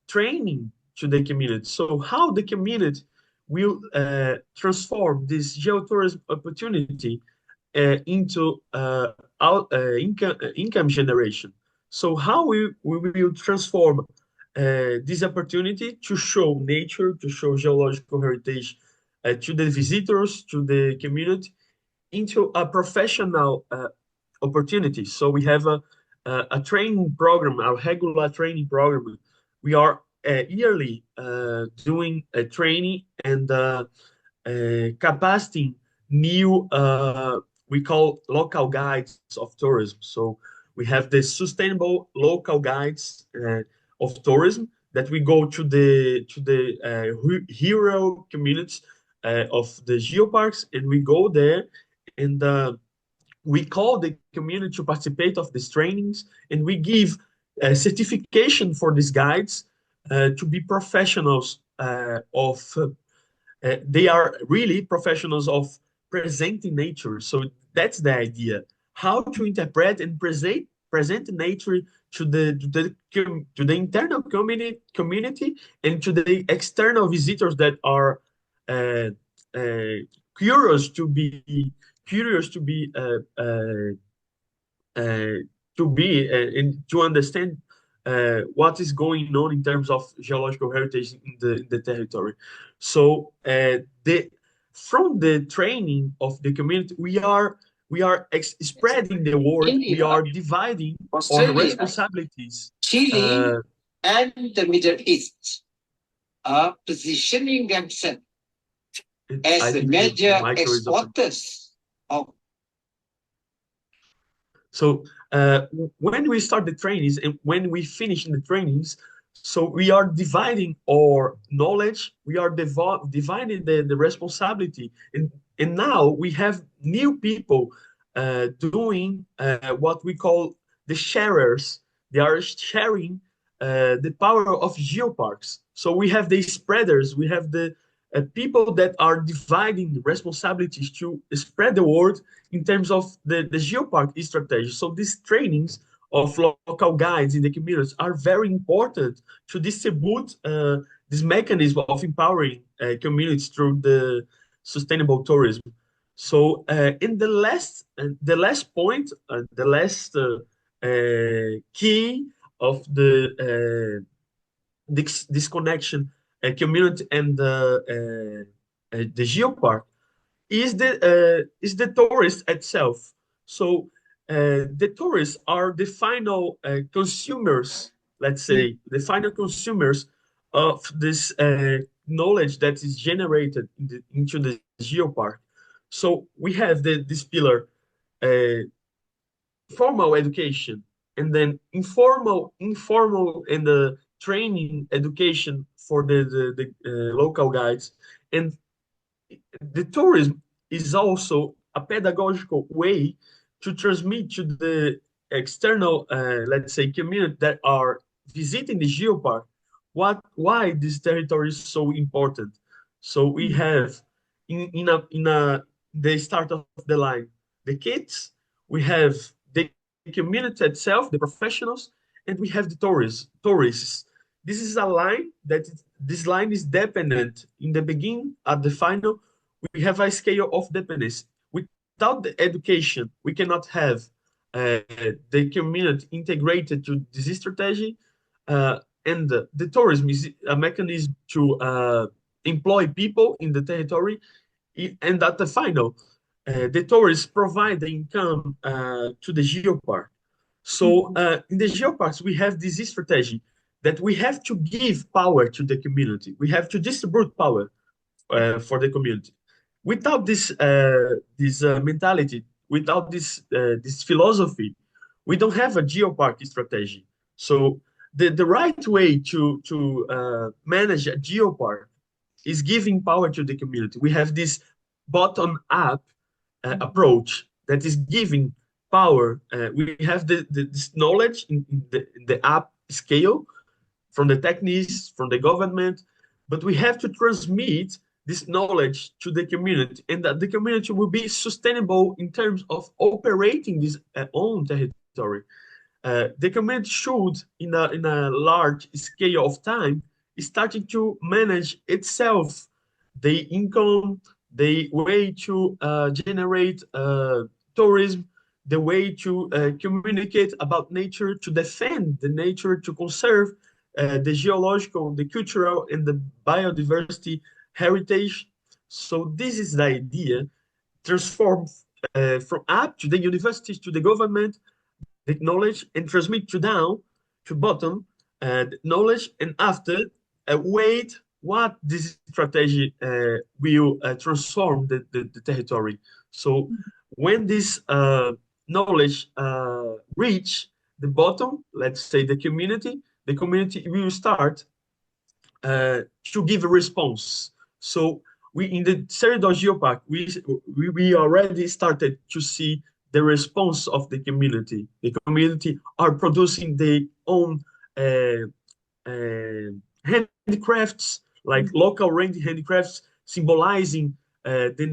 training to the community. So how the community will transform this geotourism opportunity into income generation. So how we will transform this opportunity to show nature, to show geological heritage to the visitors, to the community, into a professional opportunity. So we have a training program, a regular training program. We are yearly doing a training and capacitating new, we call local guides of tourism. So we have the sustainable local guides of tourism that we go to the hero communities of the geoparks, and we go there and we call the community to participate of these trainings, and we give a certification for these guides to be professionals they are really professionals of presenting nature. So that's the idea: how to interpret and present nature to the internal community and to the external visitors that are uh, uh, curious to be curious to be uh, and to understand what is going on in terms of geological heritage in the territory. So the from the training of the community, we are spreading the word. We India, are dividing our Australia, responsibilities. Chile, and the Middle East are positioning themselves I as the think the major micro is open. exporters of So when we start the trainings and when we finish the trainings, so we are dividing our knowledge, we are dividing the responsibility, and now we have new people doing what we call the sharers. They are sharing the power of geoparks. So we have the spreaders, we have the people that are dividing responsibilities to spread the word in terms of the geopark strategy. So these trainings of local guides in the communities are very important to distribute this mechanism of empowering communities through the sustainable tourism. So in the last point, the last key of this connection community and the geopark is the tourist itself. So the tourists are the final consumers, let's say, the final consumers of this knowledge that is generated into the geopark. So we have this pillar, uh, formal education, and then informal and the training education for the local guides. And the tourism is also a pedagogical way to transmit to the external, let's say, community that are visiting the geopark why this territory is so important. So we have in the start of the line the kids, we have the community itself, the professionals, and we have the tourists. This is a line this line is dependent in the beginning at the final. We have a scale of dependence. Without the education, we cannot have the community integrated to this strategy. And the tourism is a mechanism to employ people in the territory. And at the final, the tourists provide the income to the geopark. So in the geoparks, we have this strategy that we have to give power to the community. We have to distribute power for the community. Without this mentality, without this philosophy, we don't have a geopark strategy. So the right way to manage a geopark is giving power to the community. We have this bottom-up approach that is giving power. We have this knowledge in the app scale from the techniques, from the government, but we have to transmit this knowledge to the community, and that the community will be sustainable in terms of operating this own territory. The community should, in a large scale of time, starting to manage itself, the income, the way to generate tourism, the way to communicate about nature, to defend the nature, to conserve the geological, the cultural, and the biodiversity heritage. So this is the idea, transform from up to the universities, to the government, the knowledge, and transmit to down, to bottom, knowledge, and after, wait what this strategy will transform the territory. So when this knowledge reach the bottom, let's say the community will start to give a response. So we in the Cerridor Geopark, we already started to see the response of the community. The community are producing their own handicrafts, like local handicrafts, symbolizing the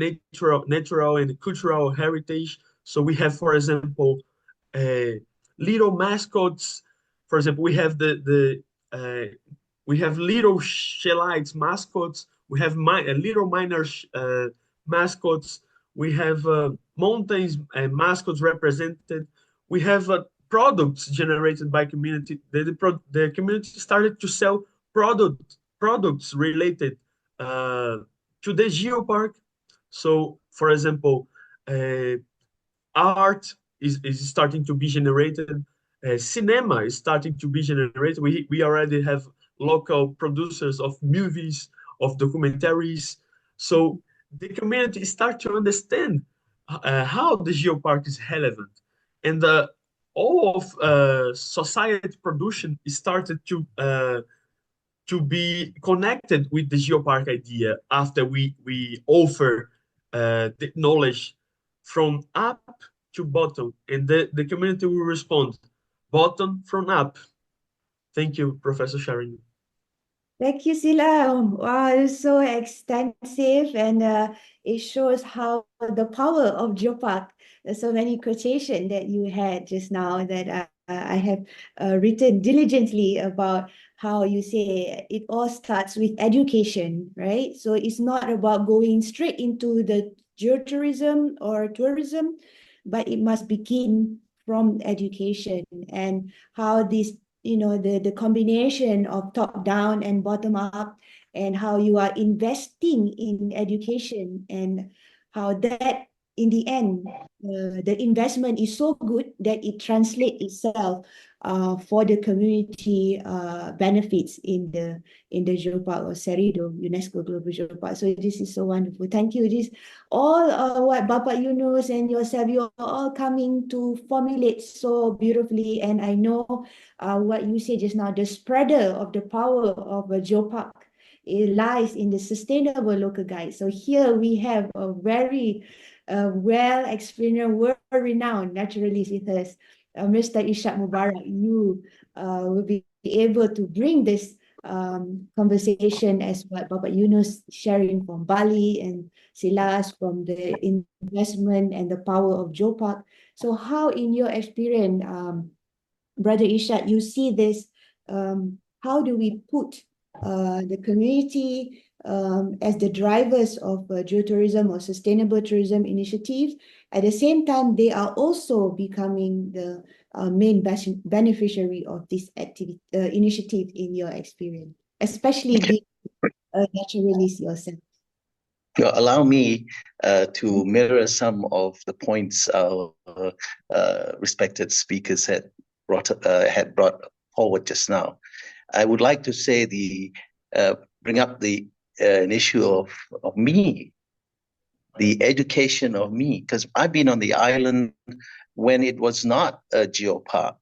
natural and cultural heritage. So we have, for example, little mascots. For example, we have we have little shellites mascots. We have little minor mascots. We have mountains and mascots represented. We have products generated by community. The community started to sell products related to the geopark. So, for example, art is starting to be generated. Cinema is starting to be generated. We already have local producers of movies, of documentaries. So the community start to understand how the geopark is relevant, and all of society production started to be connected with the geopark idea after we offer the knowledge from up to bottom, and the community will respond bottom from up. Thank you, Professor Sharon. Thank you, Sila. Wow, it's so extensive, and it shows how the power of Geopark. There's so many quotations that you had just now that I have written diligently about how you say it all starts with education, right? So it's not about going straight into the geotourism or tourism, but it must begin from education, and how this, the combination of top down and bottom up, and how you are investing in education, and how that in the end the investment is so good that it translates itself for the community benefits in the Geopark or Cerridor UNESCO Global Geopark. So this is so wonderful. Thank you. This all what Bapak Yunus and yourself, you are all coming to formulate so beautifully, and I know what you said just now, the spreader of the power of a Geopark, it lies in the sustainable local guide. So here we have a very well-experienced, world-renowned naturalist with us, Mr. Ishak Mubarak. You will be able to bring this conversation as what Bapak Yunus sharing from Bali, and Silas from the investment and the power of Geopark. So how, in your experience, Brother Ishak, you see this, how do we put the community as the drivers of geotourism or sustainable tourism initiatives? At the same time, they are also becoming the main beneficiary of this initiative in your experience, especially being a naturalist yourself. Allow me to mirror some of the points our respected speakers had brought forward just now. I would like to say bring up an issue of me, the education of me, because I've been on the island when it was not a geopark,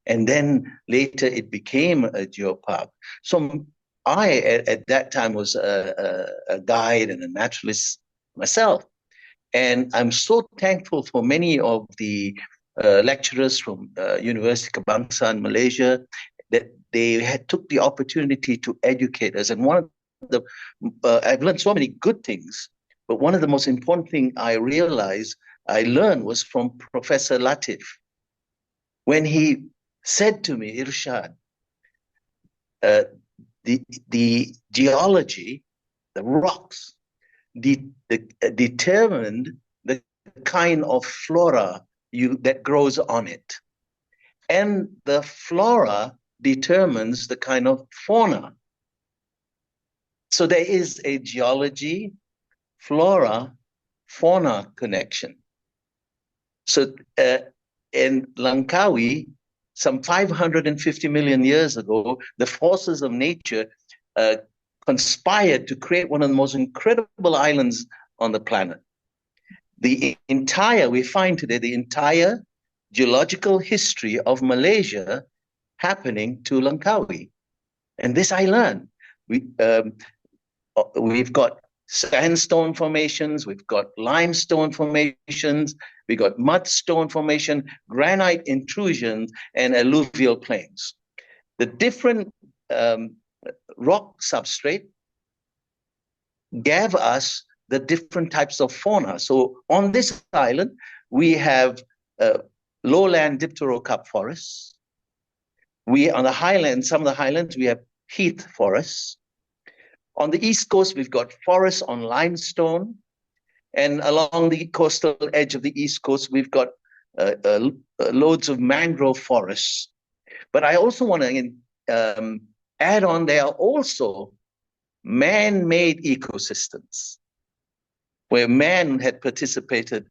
and then later it became a geopark. So I, at that time, was a guide and a naturalist myself. And I'm so thankful for many of the lecturers from University Kebangsaan, Malaysia, that they took the opportunity to educate us. And one of the, I've learned so many good things, but one of the most important things I learned was from Professor Latif, when he said to me, Irshad, the geology, the rocks, determined the kind of flora that grows on it. And the flora determines the kind of fauna. So there is a geology, flora, fauna connection. So in Langkawi, some 550 million years ago, the forces of nature conspired to create one of the most incredible islands on the planet. We find today the entire geological history of Malaysia happening to Langkawi. And this I learned. We've got sandstone formations, we've got limestone formations, we've got mudstone formation, granite intrusions, and alluvial plains. The different rock substrate gave us the different types of fauna. So on this island, we have lowland dipterocarp forests. On the highlands, some of the highlands, we have heath forests. On the east coast, we've got forests on limestone. And along the coastal edge of the east coast, we've got loads of mangrove forests. But I also want to add on, there are also man-made ecosystems where man had participated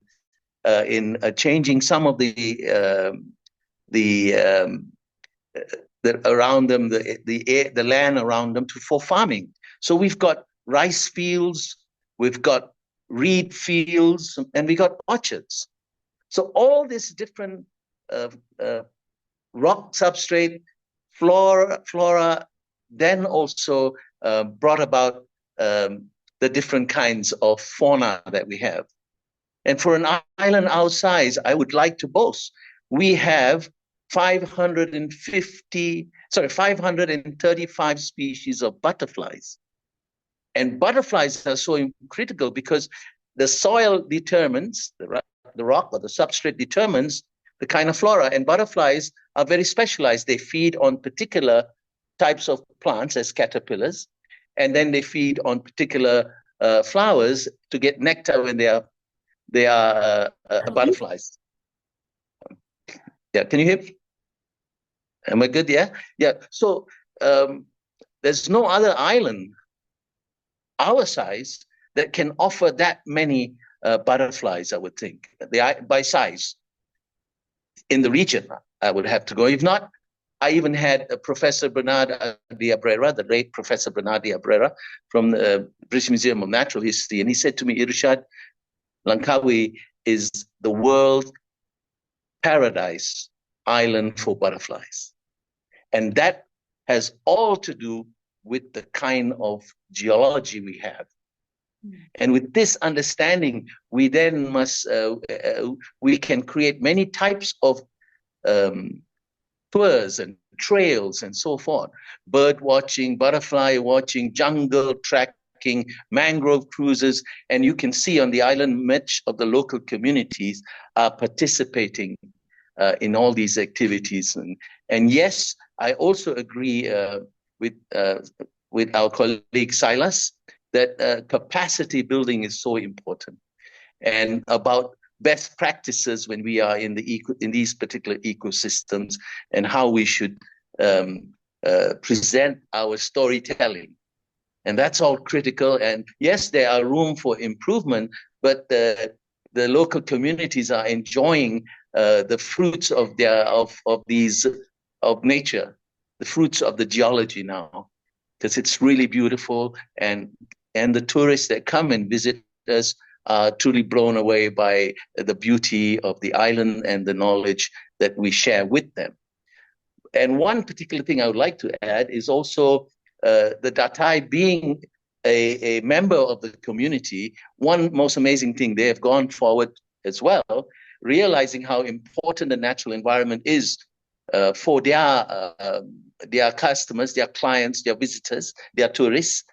in changing some of the around them, the land around them for farming. So we've got rice fields, we've got reed fields, and we got orchards. So all this different rock substrate, flora, then also brought about the different kinds of fauna that we have. And for an island our size, I would like to boast, we have 535 species of butterflies. And butterflies are so critical because the soil determines, the rock or the substrate determines the kind of flora. And butterflies are very specialized. They feed on particular types of plants as caterpillars, and then they feed on particular flowers to get nectar when they are butterflies. Yeah, can you hear me? Am I good? Yeah. So there's no other island our size that can offer that many butterflies, I would think, by size in the region. I would have to go. If not, I even had Professor Bernard de Abrera, the late Professor Bernard de Abrera from the British Museum of Natural History, and he said to me, Irshad, Langkawi is the world paradise island for butterflies. And that has all to do with the kind of geology we have. And with this understanding, we then we can create many types of tours and trails and so forth. Bird watching, butterfly watching, jungle tracking, mangrove cruises. And you can see on the island, much of the local communities are participating in all these activities. And yes, I also agree with our colleague Silas that capacity building is so important, and about best practices when we are in these particular ecosystems, and how we should present our storytelling And that's all critical. And yes, there are room for improvement, but the local communities are enjoying the fruits of nature, the fruits of the geology now, because it's really beautiful, and the tourists that come and visit us are truly blown away by the beauty of the island and the knowledge that we share with them. And one particular thing I would like to add is also the Datai being a member of the community. One most amazing thing, they have gone forward as well, realizing how important the natural environment is for their customers, their clients, their visitors, their tourists.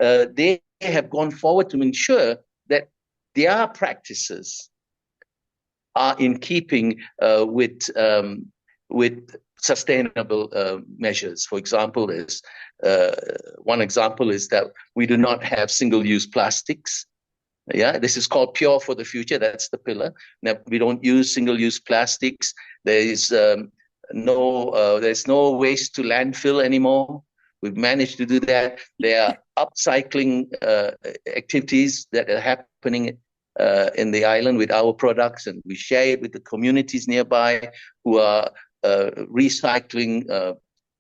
They have gone forward to ensure that their practices are in keeping with sustainable measures. For example, one example is that we do not have single-use plastics. Yeah, this is called Pure for the Future. That's the pillar. Now, we don't use single-use plastics. There's no waste to landfill anymore. We've managed to do that. There are upcycling activities that are happening in the island with our products, and we share it with the communities nearby who are recycling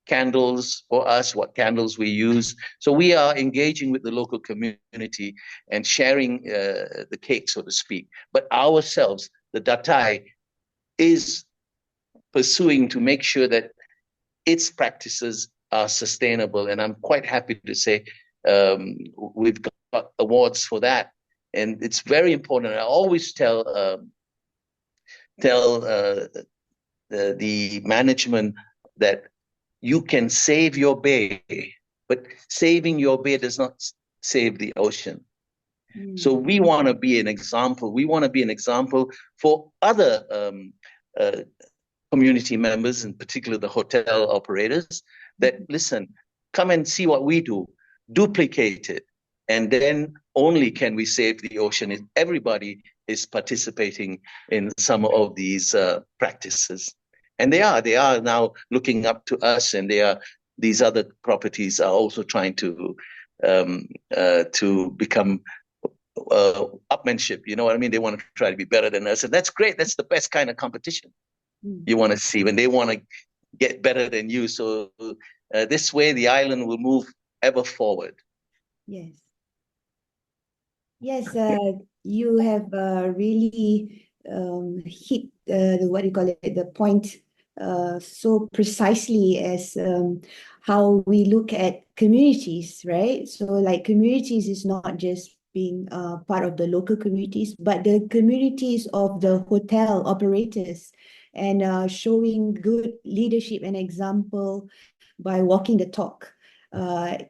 candles for us, what candles we use. So we are engaging with the local community and sharing the cake, so to speak. But ourselves, the Datai, is pursuing to make sure that its practices are sustainable. And I'm quite happy to say we've got awards for that. And it's very important. I always tell the management that you can save your bay, but saving your bay does not save the ocean. So we want to be an example. We want to be an example for other community members, in particular the hotel operators, that listen, come and see what we do, duplicate it, and then only can we save the ocean if everybody is participating in some of these practices. And they are now looking up to us, and these other properties are also trying to become upmanship. You know what I mean? They want to try to be better than us, and that's great. That's the best kind of competition you want to see, when they want to get better than you. So this way, the island will move ever forward. Yes. Yes, you have really hit what do you call it, the point so precisely as how we look at communities, right? So like communities is not just being part of the local communities, but the communities of the hotel operators, and showing good leadership and example by walking the talk,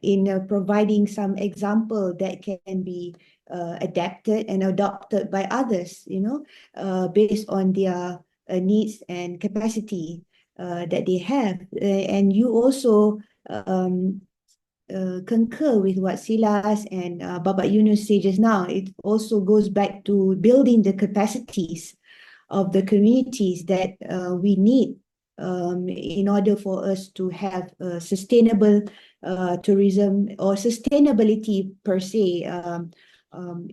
in providing some example that can be adapted and adopted by others, based on their needs and capacity that they have. And you also concur with what Silas and Bapak Yunus say just now. It also goes back to building the capacities of the communities that we need in order for us to have sustainable tourism or sustainability per se,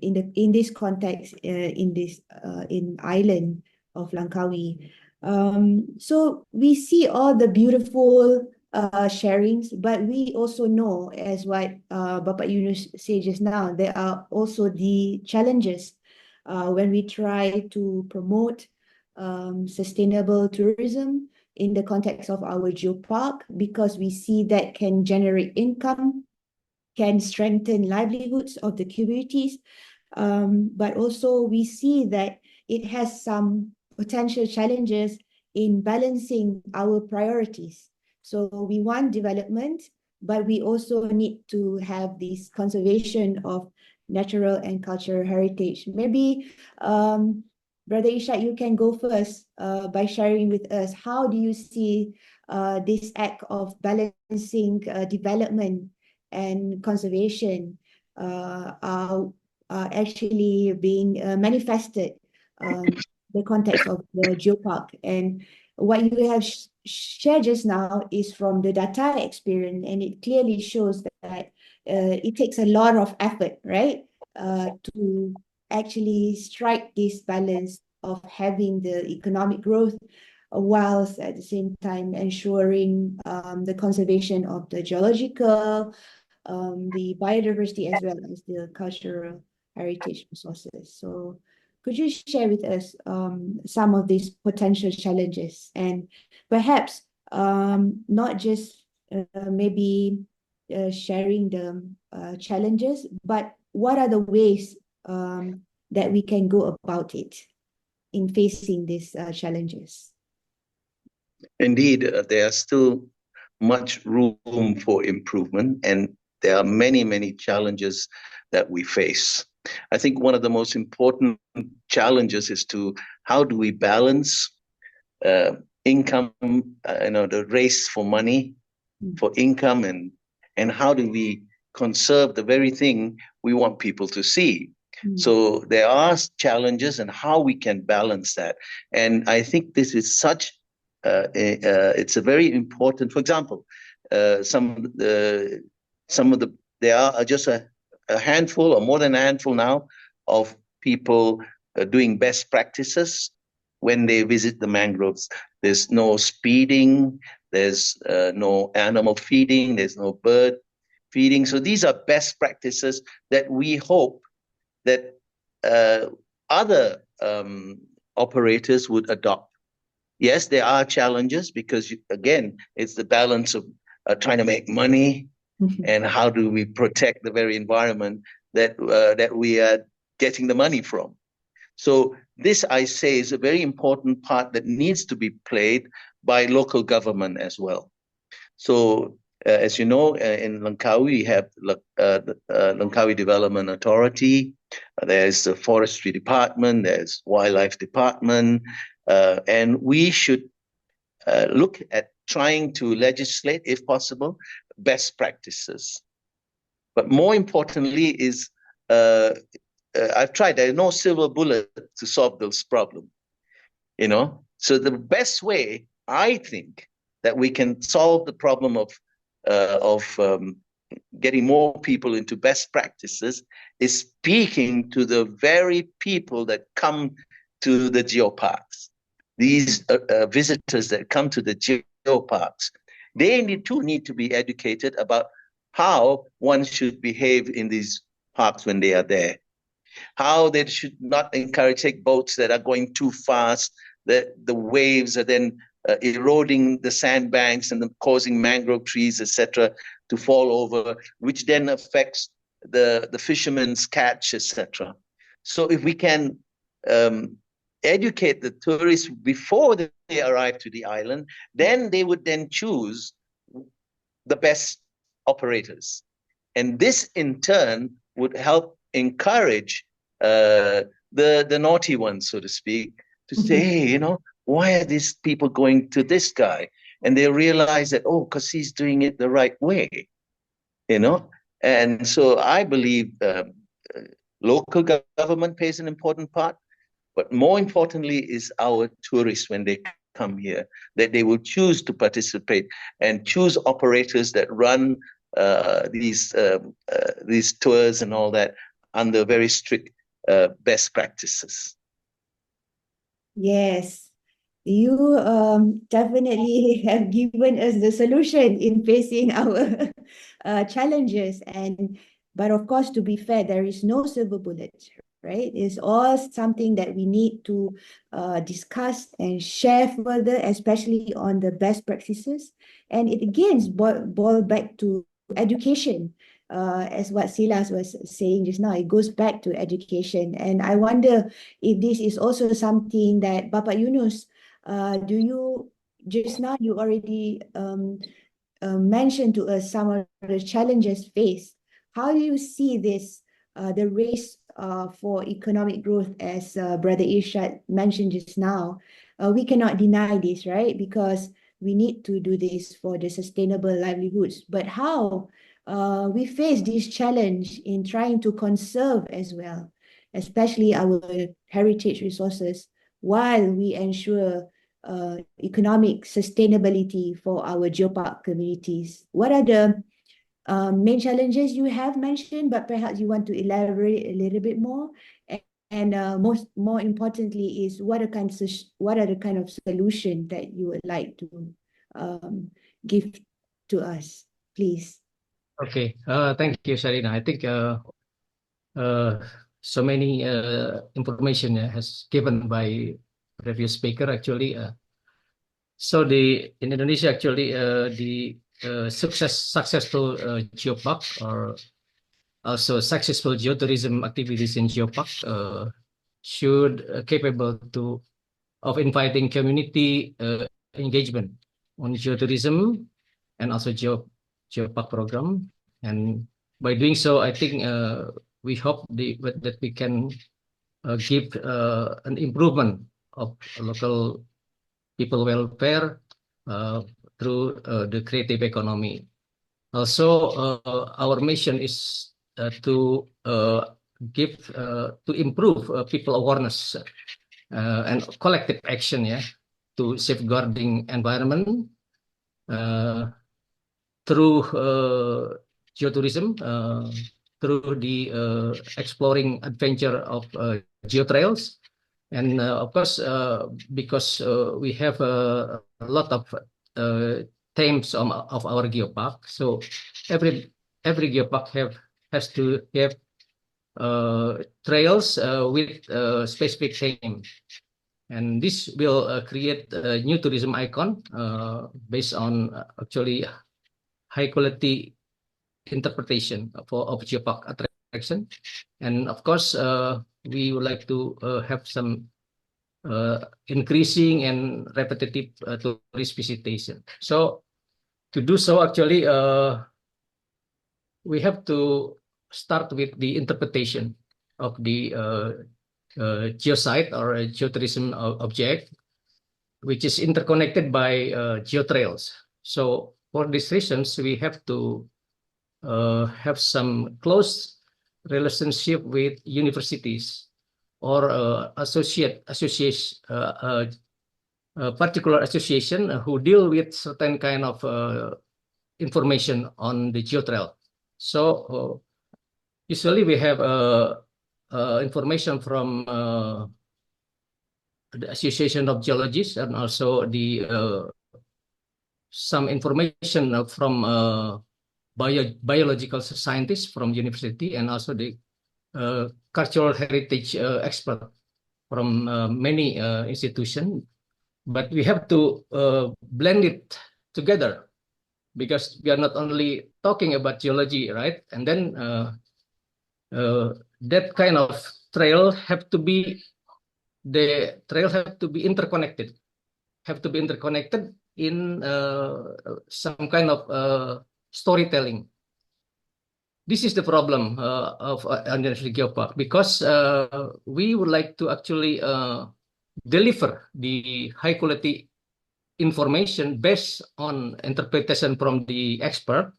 in this context, in island of Langkawi. So we see all the beautiful sharings, but we also know, as what Bapak Yunus said just now, there are also the challenges when we try to promote sustainable tourism in the context of our geopark, because we see that can generate income, can strengthen livelihoods of the communities, but also we see that it has some potential challenges in balancing our priorities. So we want development, but we also need to have this conservation of natural and cultural heritage. Maybe Brother Ishak, you can go first by sharing with us, how do you see this act of balancing development and conservation are actually being manifested in the context of the geopark, and what you have shared just now is from the data experience, and it clearly shows that it takes a lot of effort, right, to actually strike this balance of having the economic growth whilst at the same time ensuring the conservation of the geological, the biodiversity, as well as the cultural heritage resources. So could you share with us some of these potential challenges, and perhaps not just maybe sharing the challenges, but what are the ways that we can go about it in facing these challenges? Indeed, there are still much room for improvement, and there are many, many challenges that we face. I think one of the most important challenges is to how do we balance income, the race for money, for income, and how do we conserve the very thing we want people to see. So there are challenges and how we can balance that. And I think this is such it's a very important. For example, some of the there are just a handful or more than a handful now of people doing best practices when they visit the mangroves. There's no speeding, there's no animal feeding, there's no bird feeding. So these are best practices that we hope that other operators would adopt. Yes, there are challenges because, again, it's the balance of trying to make money and how do we protect the very environment that we are getting the money from. So this, I say, is a very important part that needs to be played by local government as well. So as you know, in Langkawi, we have the Langkawi Development Authority. There's the Forestry Department. There's Wildlife Department. And we should look at trying to legislate, if possible, best practices. But more importantly is, I've tried, there is no silver bullet to solve this problem, So the best way, I think, that we can solve the problem of getting more people into best practices is speaking to the very people that come to the geoparks. These visitors that come to the geoparks, they need to be educated about how one should behave in these parks when they are there. How they should not take boats that are going too fast, that the waves are then eroding the sandbanks and causing mangrove trees, etc., to fall over, which then affects the fishermen's catch, etc. So if we can educate the tourists before they arrive to the island, then they would then choose the best operators. And this, in turn, would help encourage the naughty ones, so to speak, to say, hey, why are these people going to this guy? And they realize that, because he's doing it the right way, And so I believe local government plays an important part, but more importantly is our tourists when they come here, that they will choose to participate and choose operators that run these tours and all that under very strict best practices. Yes, you definitely have given us the solution in facing our challenges. But of course, to be fair, there is no silver bullet, right? It's all something that we need to discuss and share further, especially on the best practices. And it again boils back to education. As what Silas was saying just now, it goes back to education. And I wonder if this is also something that Bapak Yunus, just now you already mentioned to us some of the challenges faced. How do you see this, the race for economic growth, as Brother Irshad mentioned just now? We cannot deny this, right? Because we need to do this for the sustainable livelihoods. But how we face this challenge in trying to conserve as well, especially our heritage resources, while we ensure economic sustainability for our geopark communities? What are the main challenges you have mentioned, but perhaps you want to elaborate a little bit more? And more importantly is what are the kind of solution that you would like to give to us, please? Okay, thank you, Sharina. I think so many information has given by previous speaker actually. So in Indonesia actually the successful geopark or also successful geotourism activities in geopark should capable of inviting community engagement on geotourism and also geopark program. And by doing so, I think we hope that we can give an improvement of local people welfare through the creative economy. Also, our mission is to improve people awareness and collective action, to safeguarding environment through geotourism, through the exploring adventure of geotrails. And of course, because we have a lot of themes of our geopark, so every geopark has to have trails with specific theme, and this will create a new tourism icon based on actually high quality interpretation of geopark attraction. And of course, we would like to have some increasing and repetitive tourist visitation. So to do so, actually, we have to start with the interpretation of the geosite or a geotourism object, which is interconnected by geotrails. So for these reasons, we have to have some close relationship with universities or particular association who deal with certain kind of information on the geotrail. So usually we have information from the Association of Geologists and also the some information from biological scientists from university and also the cultural heritage expert from many institutions. But we have to blend it together because we are not only talking about geology, right? And then that kind of trail have to be interconnected, in some kind of storytelling. This is the problem of International Geopark, because we would like to actually deliver the high quality information based on interpretation from the expert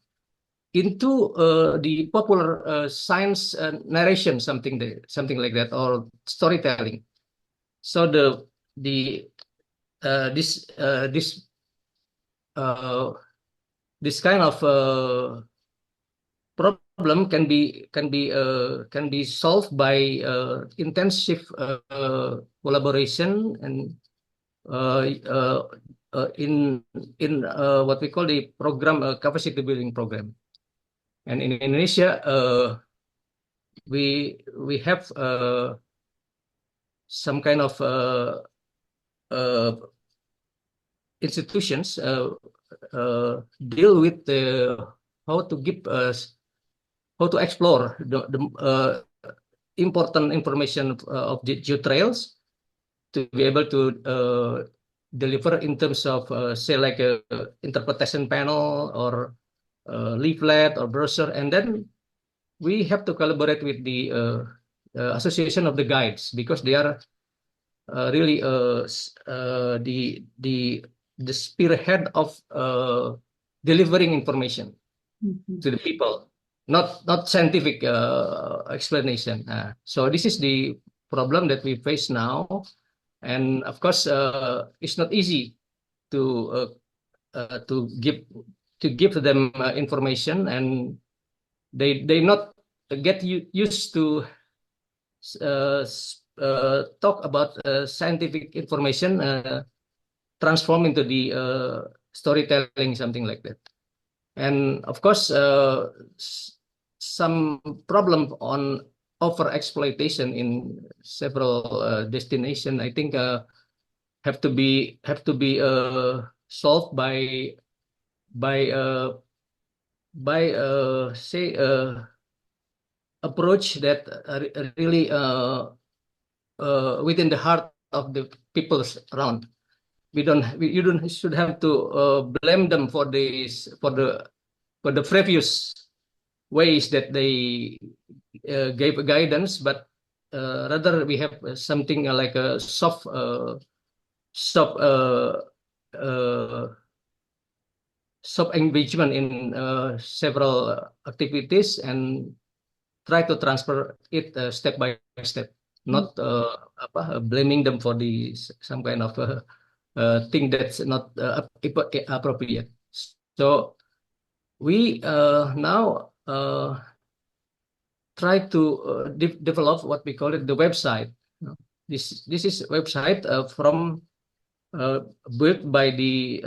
into the popular science narration, something like that, or storytelling. So this kind of problem can be solved by intensive collaboration and in what we call the program capacity building program. And in Indonesia, we have some kind of institutions deal with how to explore the important information of the geotrails to be able to deliver in terms of say like a interpretation panel or leaflet or brochure. And then we have to collaborate with the Association of the Guides, because they are really the spearhead of delivering information to the people, not scientific explanation. So this is the problem that we face now. And of course, it's not easy to give them information, and they not get used to talk about scientific information transform into the storytelling, something like that. And of course, some problem on over exploitation in several destination, I think, have to be solved by say approach that really within the heart of the peoples around. You don't should have to blame them for the previous ways that they gave guidance, but rather we have something like a soft uh, soft engagement in several activities, and try to transfer it step by step, not blaming them for some kind of thing that's not appropriate. So we now try to develop what we call it the website. This is website from built by the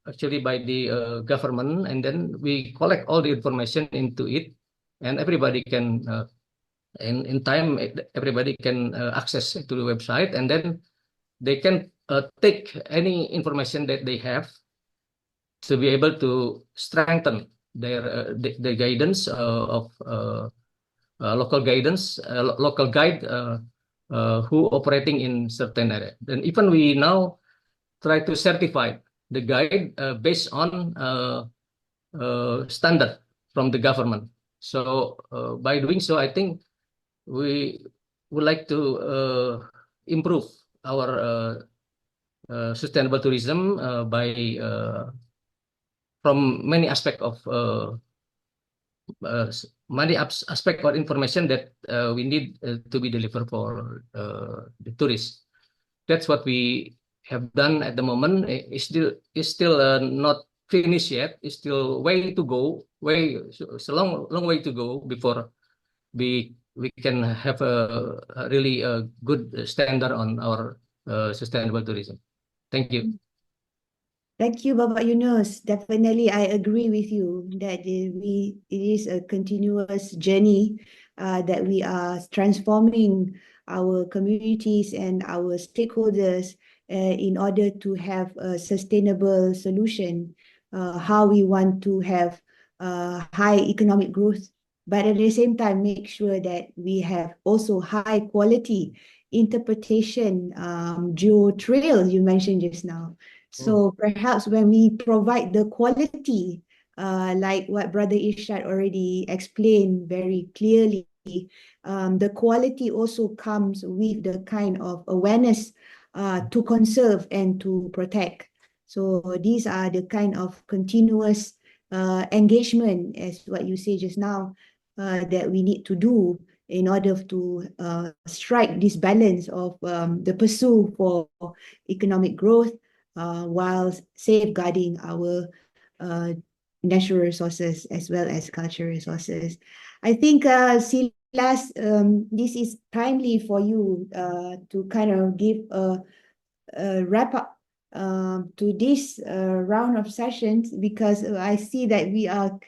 actually by the government, and then we collect all the information into it, and everybody can in time everybody can access to the website, and then they can take any information that they have to be able to strengthen the guidance of local guidance, local guide who operating in certain area. Then even we now try to certify the guide based on standard from the government. So by doing so, I think we would like to improve our sustainable tourism by from many aspect of many aspect or information that we need to be delivered for the tourists. That's what we have done at the moment. It's still not finished yet. It's still way to go. It's a long way to go before we can have a really good standard on our sustainable tourism. Thank you. Thank you, Bapak Yunus. Definitely, I agree with you that it is a continuous journey that we are transforming our communities and our stakeholders in order to have a sustainable solution, how we want to have high economic growth, but at the same time, make sure that we have also high quality interpretation, geo trails you mentioned just now. So perhaps when we provide the quality, like what Brother Ishad already explained very clearly, the quality also comes with the kind of awareness to conserve and to protect. So these are the kind of continuous engagement, as what you say just now, that we need to do in order to strike this balance of the pursuit for economic growth, while safeguarding our natural resources as well as cultural resources. I think, Silas, this is timely for you to kind of give a wrap up to this round of sessions, because I see that we are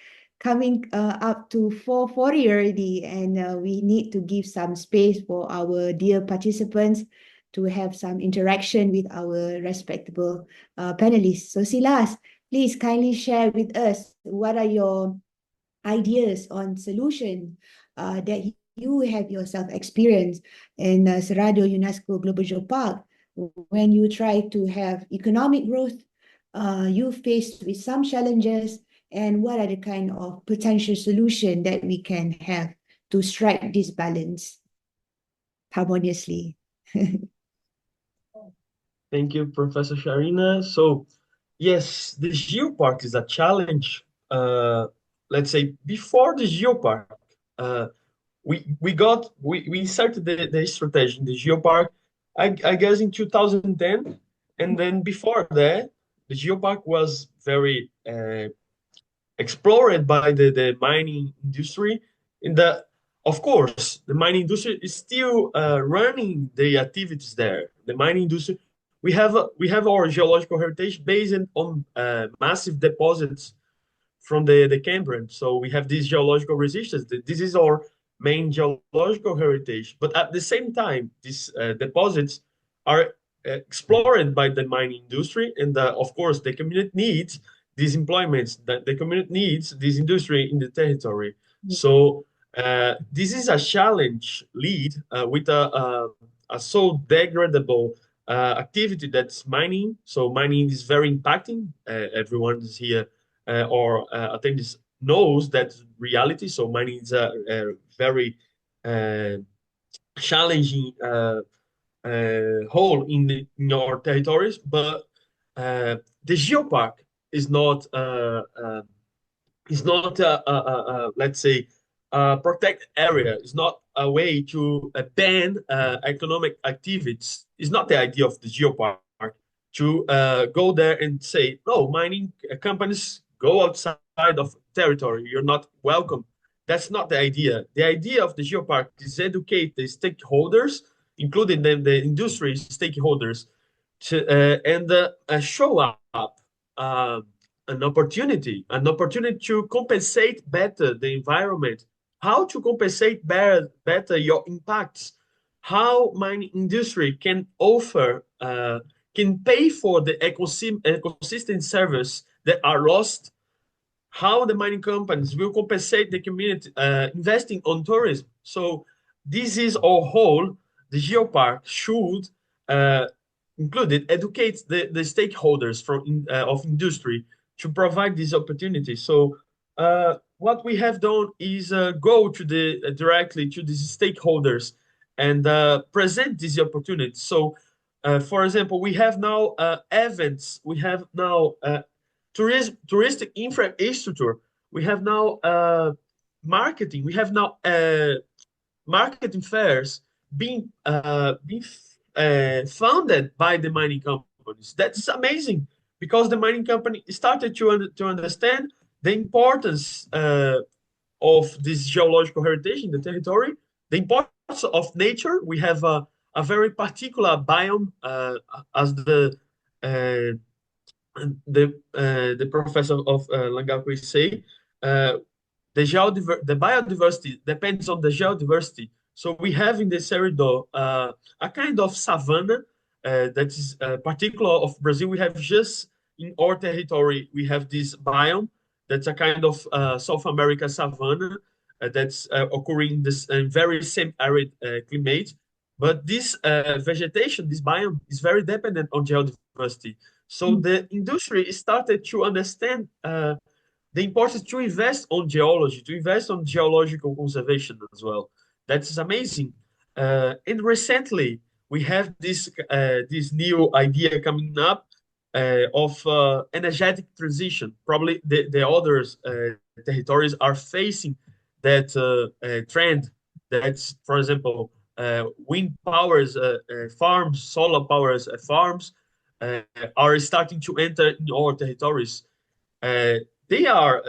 coming up to 4:40 already, and we need to give some space for our dear participants to have some interaction with our respectable panelists. So Silas, please kindly share with us what are your ideas on solution that you have yourself experienced in Cerrado UNESCO Global Geopark. When you try to have economic growth, you faced with some challenges, and what are the kind of potential solution that we can have to strike this balance harmoniously? Thank you, Professor Sharina. So, yes, the Geopark is a challenge. Let's say before the Geopark, we inserted the strategy in the Geopark I guess in 2010, and then before that, the Geopark was very explored by the mining industry. In the Of course, the mining industry is still running the activities there. The mining industry, we have our geological heritage based on massive deposits from the Cambrian. So we have this geological resistance. This is our main geological heritage. But at the same time, these deposits are explored by the mining industry, and of course, the community needs these employments. That the community needs this industry in the territory. So this is a challenge lead with a so degradable activity that's mining. So mining is very impacting. Everyone is here or attendees knows that reality. So mining is a very challenging hole in our territories, but the geopark is not let's say protect area. It's not a way to ban economic activities. It's not the idea of the geopark to go there and say no, mining companies go outside of territory. You're not welcome. That's not the idea. The idea of the geopark is educate the stakeholders, including the industry stakeholders, to show up uh, an opportunity to compensate better the environment, how to compensate better your impacts, how mining industry can offer, can pay for the ecosystem service that are lost, how the mining companies will compensate the community investing on tourism. So this is our whole. The geopark should include it, educate the stakeholders of industry to provide these opportunities. So what we have done is go to directly to these stakeholders and present these opportunities. So for example, we have now events, we have now touristic infrastructure. We have now marketing. We have now marketing fairs being founded by the mining companies. That's amazing because the mining company started to understand the importance of this geological heritage in the territory, the importance of nature. We have a very particular biome as the professor of Langaku say, the biodiversity depends on the geodiversity. So we have in the Cerridor a kind of savanna that is particular of Brazil. We have just in our territory, we have this biome that's a kind of South America savanna that's occurring in this very same arid climate. But this vegetation, this biome, is very dependent on geodiversity. So the industry started to understand the importance to invest on geology, to invest on geological conservation as well. That's amazing. And recently, we have this new idea coming up of energetic transition. Probably the other territories are facing that trend. That's, for example, wind powers farms, solar powers farms are starting to enter in our territories. They are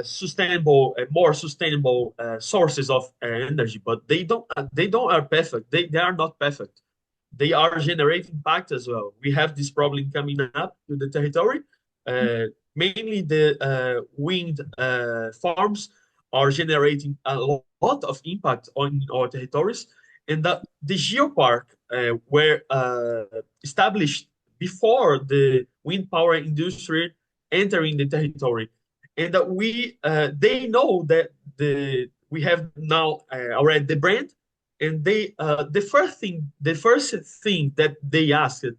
more sustainable sources of energy, but they don't are perfect. They are not perfect. They are generating impact as well. We have this problem coming up to the territory. Mainly the wind farms are generating a lot of impact on our territories, and the geopark were established before the wind power industry entering the territory, and that they know that we have now already the brand, and the first thing that they asked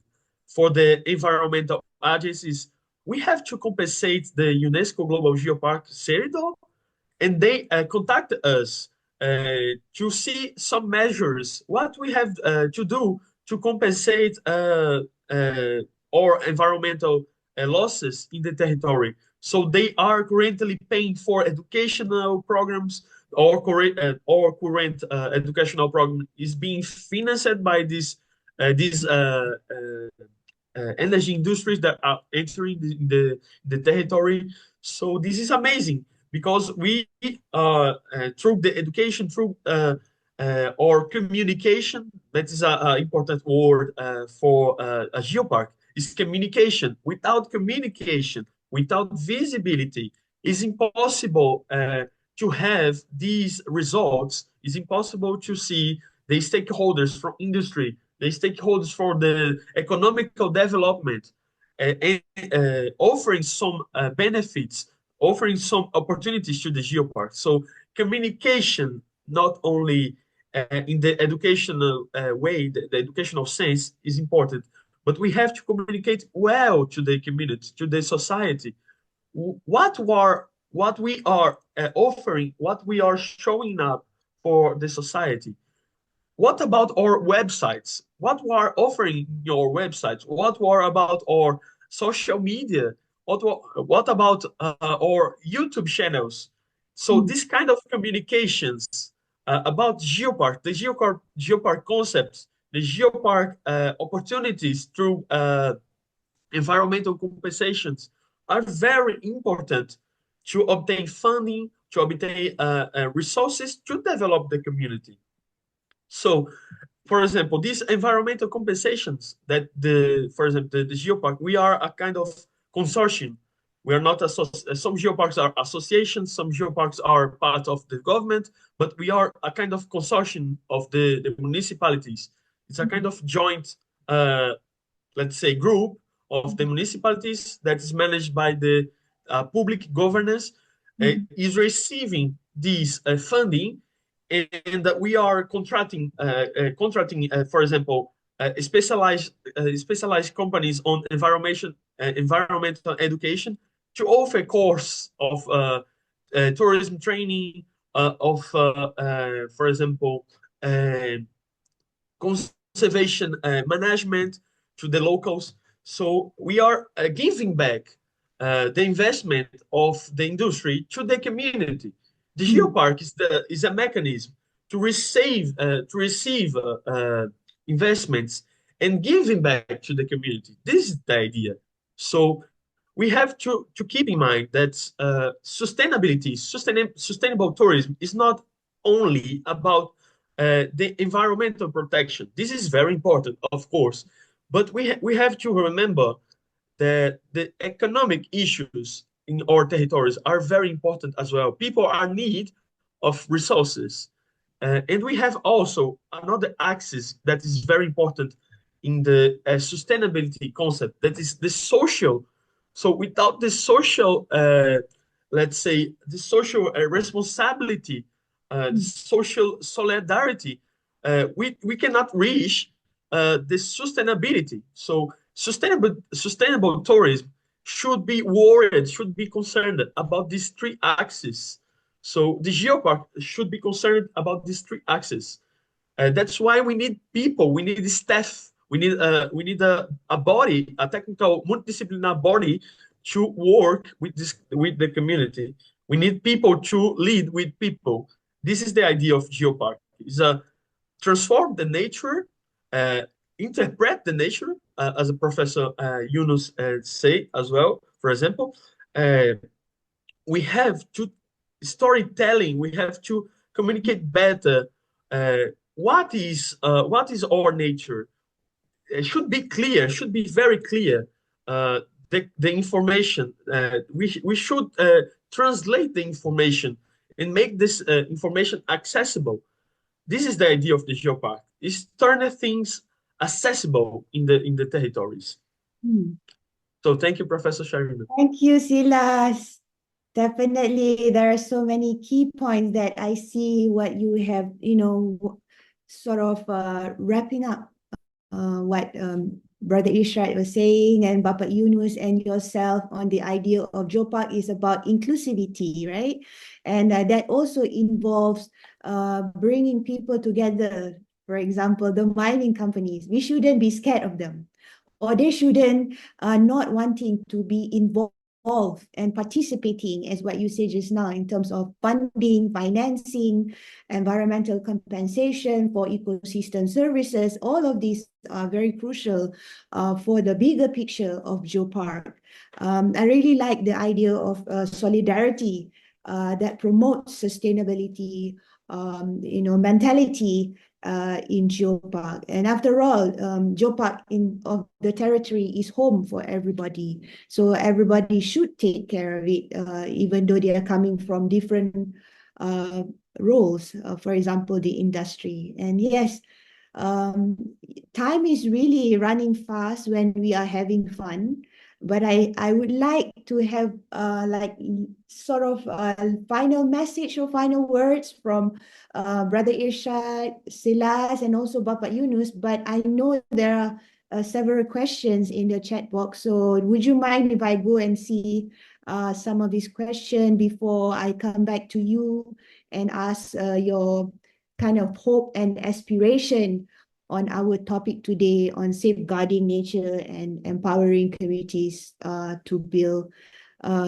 for the environmental agencies, we have to compensate the UNESCO Global Geopark Cerridor, and they contact us to see some measures, what we have to do to compensate our environmental losses in the territory. So they are currently paying for educational programs. Our current educational program is being financed by this these energy industries that are entering the territory. So this is amazing because we through the education, through or communication, that is an important word for a geopark, is communication. Without communication, without visibility, it's impossible to have these results. It's impossible to see the stakeholders from industry, the stakeholders for the economical development, offering some benefits, offering some opportunities to the geopark. So communication, not only in the educational way, the educational sense is important, but we have to communicate well to the community, to the society. What we are offering, what we are showing up for the society. What about our websites? What we are offering your websites? What were about our social media? What about our YouTube channels? So this kind of communications about Geopark, the Geopark concepts, the Geopark opportunities through environmental compensations are very important to obtain funding, to obtain resources to develop the community. So, for example, these environmental compensations that for example, the geopark, we are a kind of consortium. We are not some geoparks are associations, some geoparks are part of the government, but we are a kind of consortium of the municipalities. It's a kind of joint, let's say, group of the municipalities that is managed by the public governance, is receiving this funding, and that we are contracting, for example, specialized companies on environmental education to offer course of tourism training, for example, conservation management to the locals. So we are giving back the investment of the industry to the community. The geopark is a mechanism to receive investments and giving back to the community. This is the idea. So we have to keep in mind that sustainable tourism is not only about the environmental protection. This is very important, of course, but we have to remember that the economic issues in our territories are very important as well. People are in need of resources. And we have also another axis that is very important in the sustainability concept, that is the social. So without the social, let's say, the social responsibility, the social solidarity, we cannot reach the sustainability. So sustainable tourism should be worried, should be concerned about these three axes. So the geopark should be concerned about these three axes. That's why we need people, we need staff, we need a body, a technical multidisciplinary body to work with the community. We need people to lead with people. This is the idea of geopark. It's transform the nature, interpret the nature, as a Professor Yunus say as well. For example, we have to storytelling. We have to communicate better. What is our nature? It should be clear. Should be very clear. The information. We should translate the information and make this information accessible. This is the idea of the geopark. Is turn things accessible in the territories. So thank you, Professor Sharina. Thank you, Silas. Definitely, there are so many key points that I see what you have, sort of wrapping up what Brother Ishrat was saying, and Bapak Yunus and yourself on the idea of Geopark is about inclusivity, right? And that also involves bringing people together. For example, the mining companies, we shouldn't be scared of them, or they shouldn't not wanting to be involved involved and participating, as what you said just now, in terms of funding, financing, environmental compensation for ecosystem services. All of these are very crucial for the bigger picture of Geopark. I really like the idea of solidarity that promotes sustainability, mentality in Geopark. And after all, Geopark of the territory is home for everybody. So everybody should take care of it, even though they are coming from different roles, for example, the industry. And yes, time is really running fast when we are having fun. But I would like to have like sort of a final message or final words from Brother Irshad, Silas, and also Bapak Yunus. But I know there are several questions in the chat box. So would you mind if I go and see some of these questions before I come back to you and ask your kind of hope and aspiration on our topic today on safeguarding nature and empowering communities to build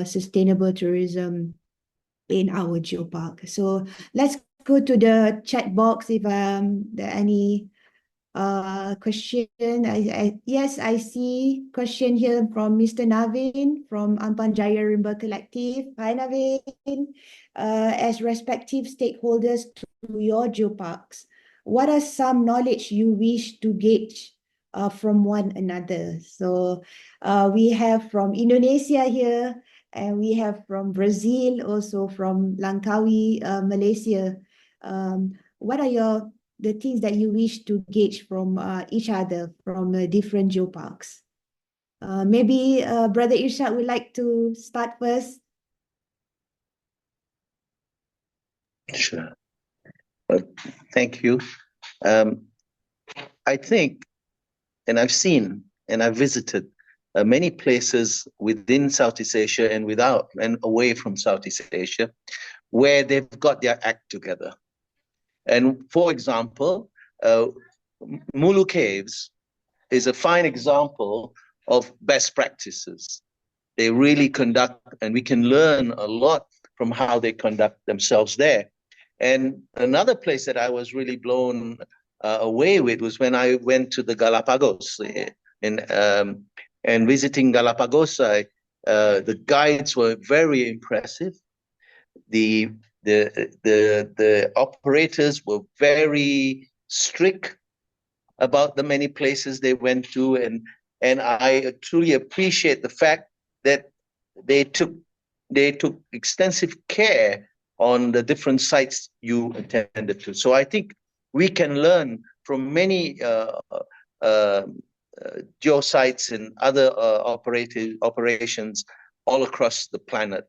sustainable tourism in our geopark. So let's go to the chat box if there are any question. Yes, I see question here from Mr. Navin from Ampan Jaya Rimba Collective. Hi Navin. As respective stakeholders to your geoparks, what are some knowledge you wish to gauge from one another? So we have from Indonesia here, and we have from Brazil, also from Langkawi, Malaysia. What are the things that you wish to gauge from each other from different geoparks? Maybe Brother Irshad would like to start first. Sure. Well, thank you. I think, and I've seen, and I've visited many places within Southeast Asia and without and away from Southeast Asia, where they've got their act together. And for example, Mulu Caves is a fine example of best practices. They really conduct, and we can learn a lot from how they conduct themselves there. And another place that I was really blown away with was when I went to the Galapagos and visiting Galapagos. The guides were very impressive. The operators were very strict about the many places they went to, and I truly appreciate the fact that they took extensive care on the different sites you attended to. So I think we can learn from many geosites and other operations all across the planet,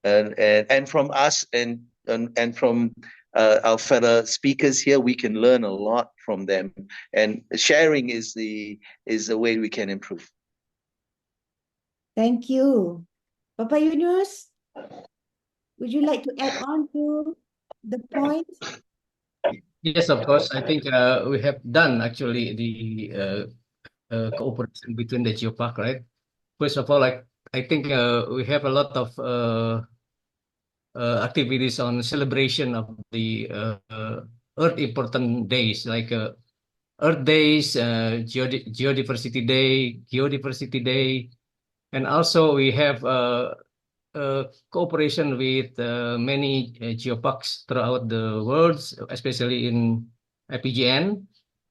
and from us and from our fellow speakers here. We can learn a lot from them, and sharing is the way we can improve. Thank you. Bapak Yunus, would you like to add on to the point? Yes, of course. I think we have done actually the cooperation between the geopark, right? First of all, I think we have a lot of activities on celebration of the Earth important days, like Earth Days, Geodiversity Day, and also we have cooperation with many geoparks throughout the world, especially in IPGN.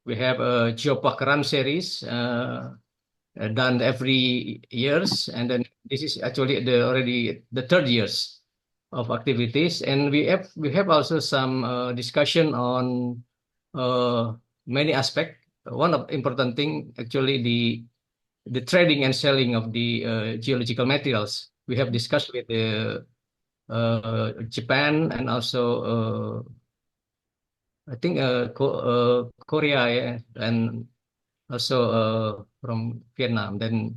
We have a Geopark Run series done every years, and then this is actually already the third years of activities, and we have also some discussion on many aspects. One of important thing actually the trading and selling of the geological materials. We have discussed with the Japan and also I think Korea, yeah, and also from Vietnam. Then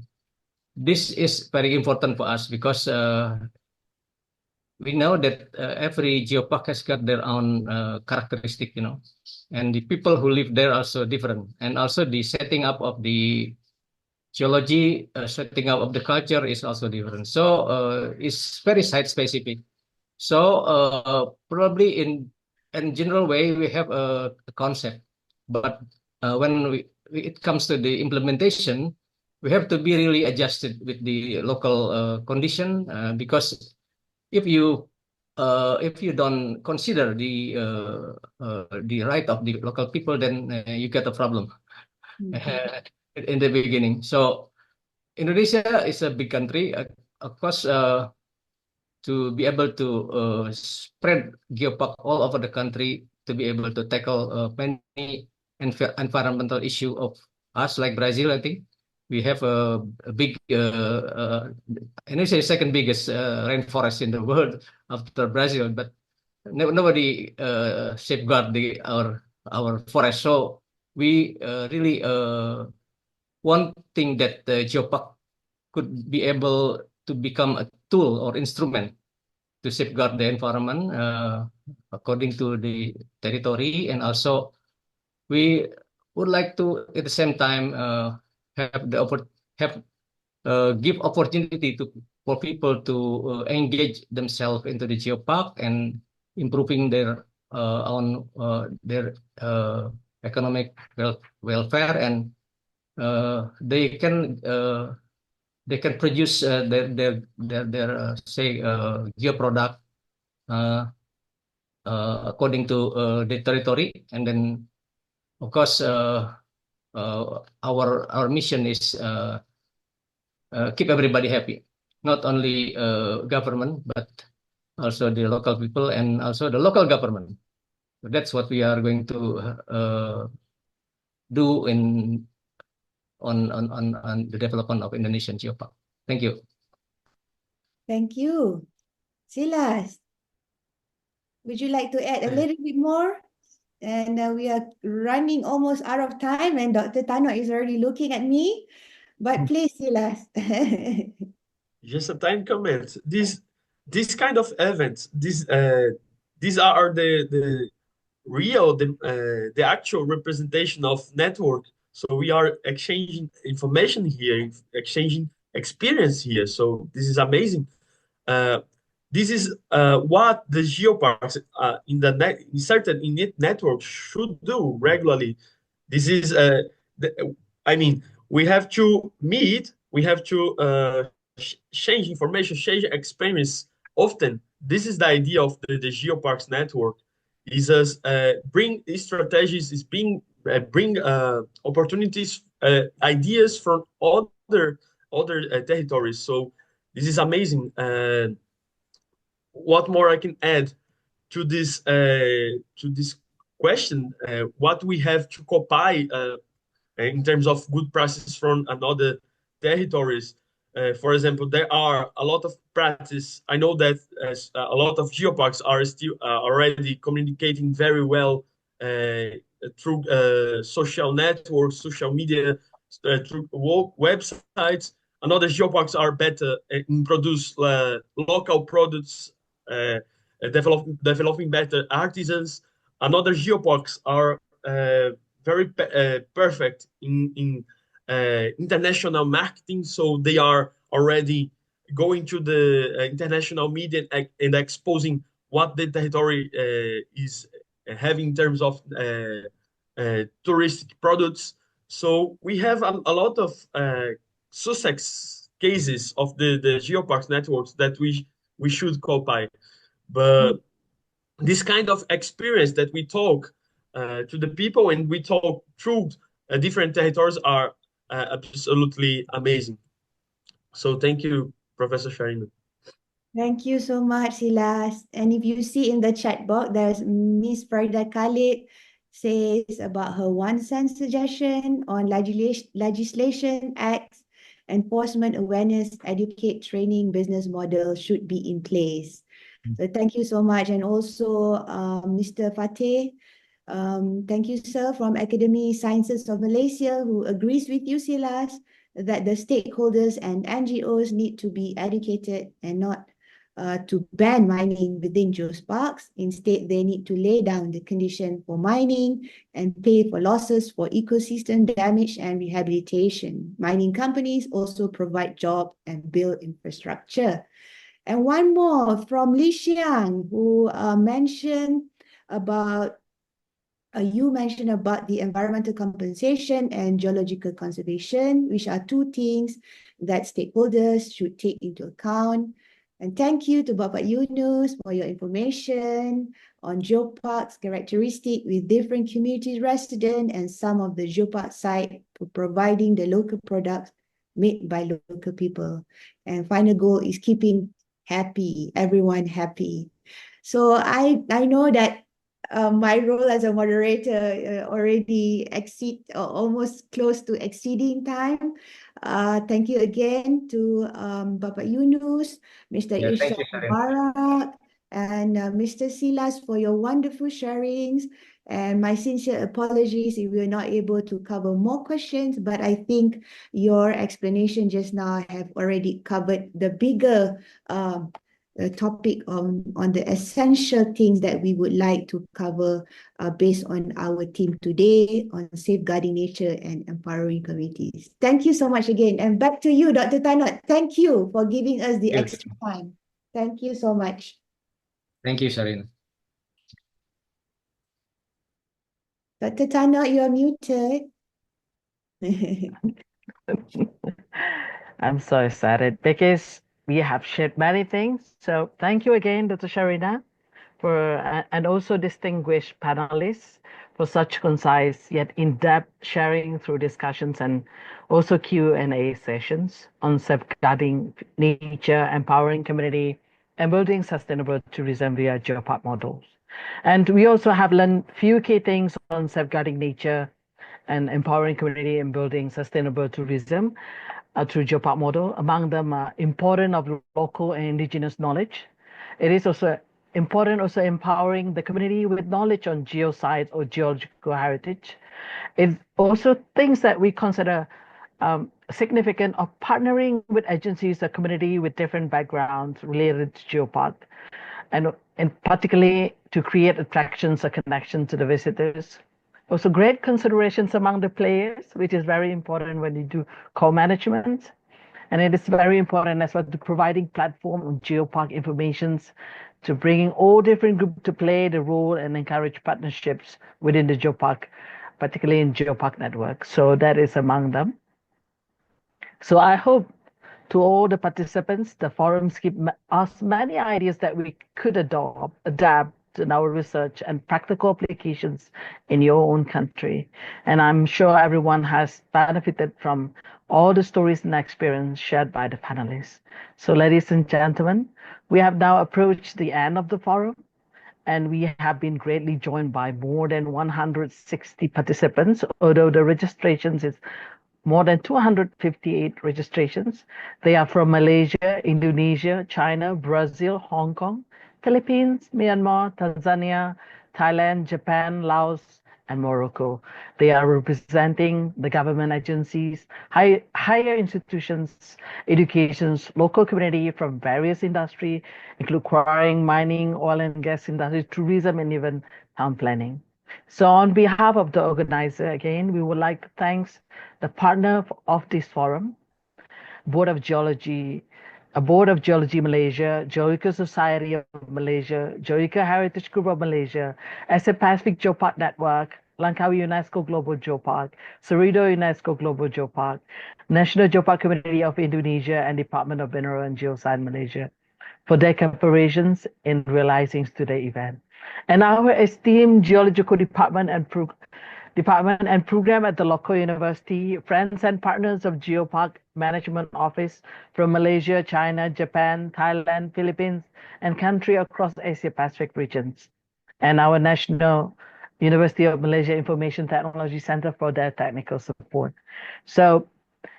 this is very important for us because we know that every geopark has got their own characteristic, and the people who live there are also different, and also the setting up of the geology, setting up of the culture is also different. So it's very site specific. So probably in general way we have a concept, but when it comes to the implementation, we have to be really adjusted with the local condition because if you don't consider the right of the local people, then you get a problem in the beginning. So Indonesia is a big country, of course. To be able to spread Geopark all over the country, to be able to tackle many environmental issue of us, like Brazil. I think we have a big, Indonesia is second biggest rainforest in the world after Brazil, but nobody safeguard our forest. So we really one thing that Geopark could be able to become a tool or instrument to safeguard the environment according to the territory, and also we would like to at the same time have the have give opportunity to for people to engage themselves into the geopark and improving their on their economic welfare, and they can produce their say geoproduct uh, according to the territory, and then of course our mission is keep everybody happy, not only government but also the local people and also the local government. So that's what we are going to do in on the development of Indonesian Geopark. Thank you. Thank you. Silas, would you like to add a little bit more? And we are running almost out of time, and Dr. Tano is already looking at me. But please, Silas. Just a time comment. This kind of events, these are the real, the actual representation of network. So we are exchanging information here, exchanging experience here. So this is amazing. Uh, this is what the geoparks in the in certain init networks should do regularly. This is I mean, we have to meet, we have to change information, change experience often. This is the idea of the geoparks network. Is us bring strategies, is being bring opportunities, ideas from other territories. So this is amazing. What more I can add to this question? What we have to copy in terms of good practices from another territories. For example, there are a lot of practice. I know that a lot of geoparks are still already communicating very well through social networks, social media, through websites. Another geoparks are better in produce local products, developing better artisans. Another geoparks are very perfect in international marketing. So they are already going to the international media and exposing what the territory is having in terms of touristic products. So we have a lot of success cases of the geoparks networks that we should copy. But this kind of experience that we talk to the people and we talk through different territories are absolutely amazing. So thank you, Professor Sharina. Thank you so much, Silas. And if you see in the chat box, there's Miss Farida Khalid says about her 1 cent suggestion on legislation, acts, enforcement awareness, educate, training, business model should be in place. So thank you so much. And also Mr. Fateh, thank you, sir, from Academy Sciences of Malaysia, who agrees with you, Silas, that the stakeholders and NGOs need to be educated and not to ban mining within geosparks. Instead, they need to lay down the condition for mining and pay for losses for ecosystem damage and rehabilitation. Mining companies also provide job and build infrastructure. And one more from Li Xiang, who mentioned about you mentioned about the environmental compensation and geological conservation, which are two things that stakeholders should take into account. And thank you to Bapak Yunus for your information on Geopark's characteristic with different community residents and some of the Geopark site for providing the local products made by local people. And final goal is keeping everyone happy. So I know that my role as a moderator already almost close to exceeding time. Thank you again to Bapak Yunus, Mr. Yeah, thank Irshad you, Sarina. Mubarak, and Mr. Silas for your wonderful sharings. And my sincere apologies if we're not able to cover more questions, but I think your explanation just now have already covered the bigger topic on the essential things that we would like to cover based on our theme today on safeguarding nature and empowering communities. Thank you so much again. And back to you, Dr. Tanot. Thank you for giving us the extra time. Thank you so much. Thank you, Sarina. Dr. Tanot, you are muted. I'm so excited because we have shared many things. So thank you again, Dr. Sharina, and also distinguished panelists for such concise yet in-depth sharing through discussions and also Q&A sessions on safeguarding nature, empowering community, and building sustainable tourism via Geopark models. And we also have learned few key things on safeguarding nature and empowering community and building sustainable tourism through Geopark model. Among them are importance of local and indigenous knowledge. It is also important also empowering the community with knowledge on geoscience or geological heritage. It's also things that we consider significant of partnering with agencies, a community with different backgrounds related to Geopark, and particularly to create attractions or connection to the visitors. Also great considerations among the players, which is very important when you do co-management. And it is very important as well to providing platform on Geopark informations to bringing all different groups to play the role and encourage partnerships within the Geopark, particularly in Geopark network. So that is among them. So I hope to all the participants, the forums give us many ideas that we could adapt in our research and practical applications in your own country. And I'm sure everyone has benefited from all the stories and experience shared by the panelists. So ladies and gentlemen, we have now approached the end of the forum, and we have been greatly joined by more than 160 participants, although the registrations is more than 258 registrations. They are from Malaysia, Indonesia, China, Brazil, Hong Kong, Philippines, Myanmar, Tanzania, Thailand, Japan, Laos, and Morocco. They are representing the government agencies, higher institutions, educations, local community from various industries, including quarrying, mining, oil and gas industry, tourism, and even town planning. So on behalf of the organizer, again, we would like to thank the partner of this forum, Board of Geology Malaysia, Geological Society of Malaysia, Geological Heritage Group of Malaysia, Asia Pacific Geopark Network, Langkawi UNESCO Global Geopark, Cerritos UNESCO Global Geopark, National Geopark Community of Indonesia, and Department of Mineral and Geoscience Malaysia for their cooperations in realizing today's event. And our esteemed geological department and program at the local university, friends and partners of Geopark Management Office from Malaysia, China, Japan, Thailand, Philippines, and country across Asia Pacific regions. And our National University of Malaysia Information Technology Center for their technical support. So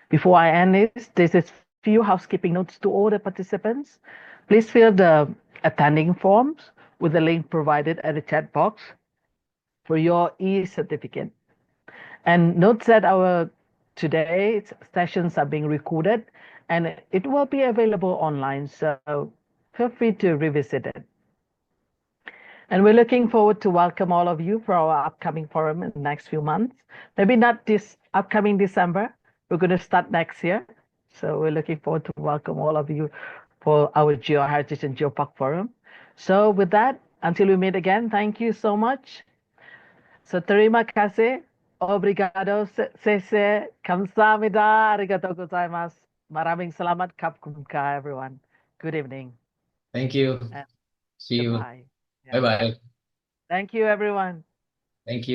before I end this is few housekeeping notes to all the participants. Please fill the attending forms with the link provided at the chat box for your e-certificate. And note that our today's sessions are being recorded and it will be available online. So feel free to revisit it. And we're looking forward to welcome all of you for our upcoming forum in the next few months. Maybe not this upcoming December. We're going to start next year. So we're looking forward to welcome all of you for our Geoheritage and Geopark Forum. So with that, until we meet again, thank you so much. So terima kasih, obrigado, sese, kamsahamnida, arigatou gozaimasu. Maraming salamat, kapkumka, everyone. Good evening. Thank you. And See you. goodbye. Yeah. Bye-bye. Thank you, everyone. Thank you.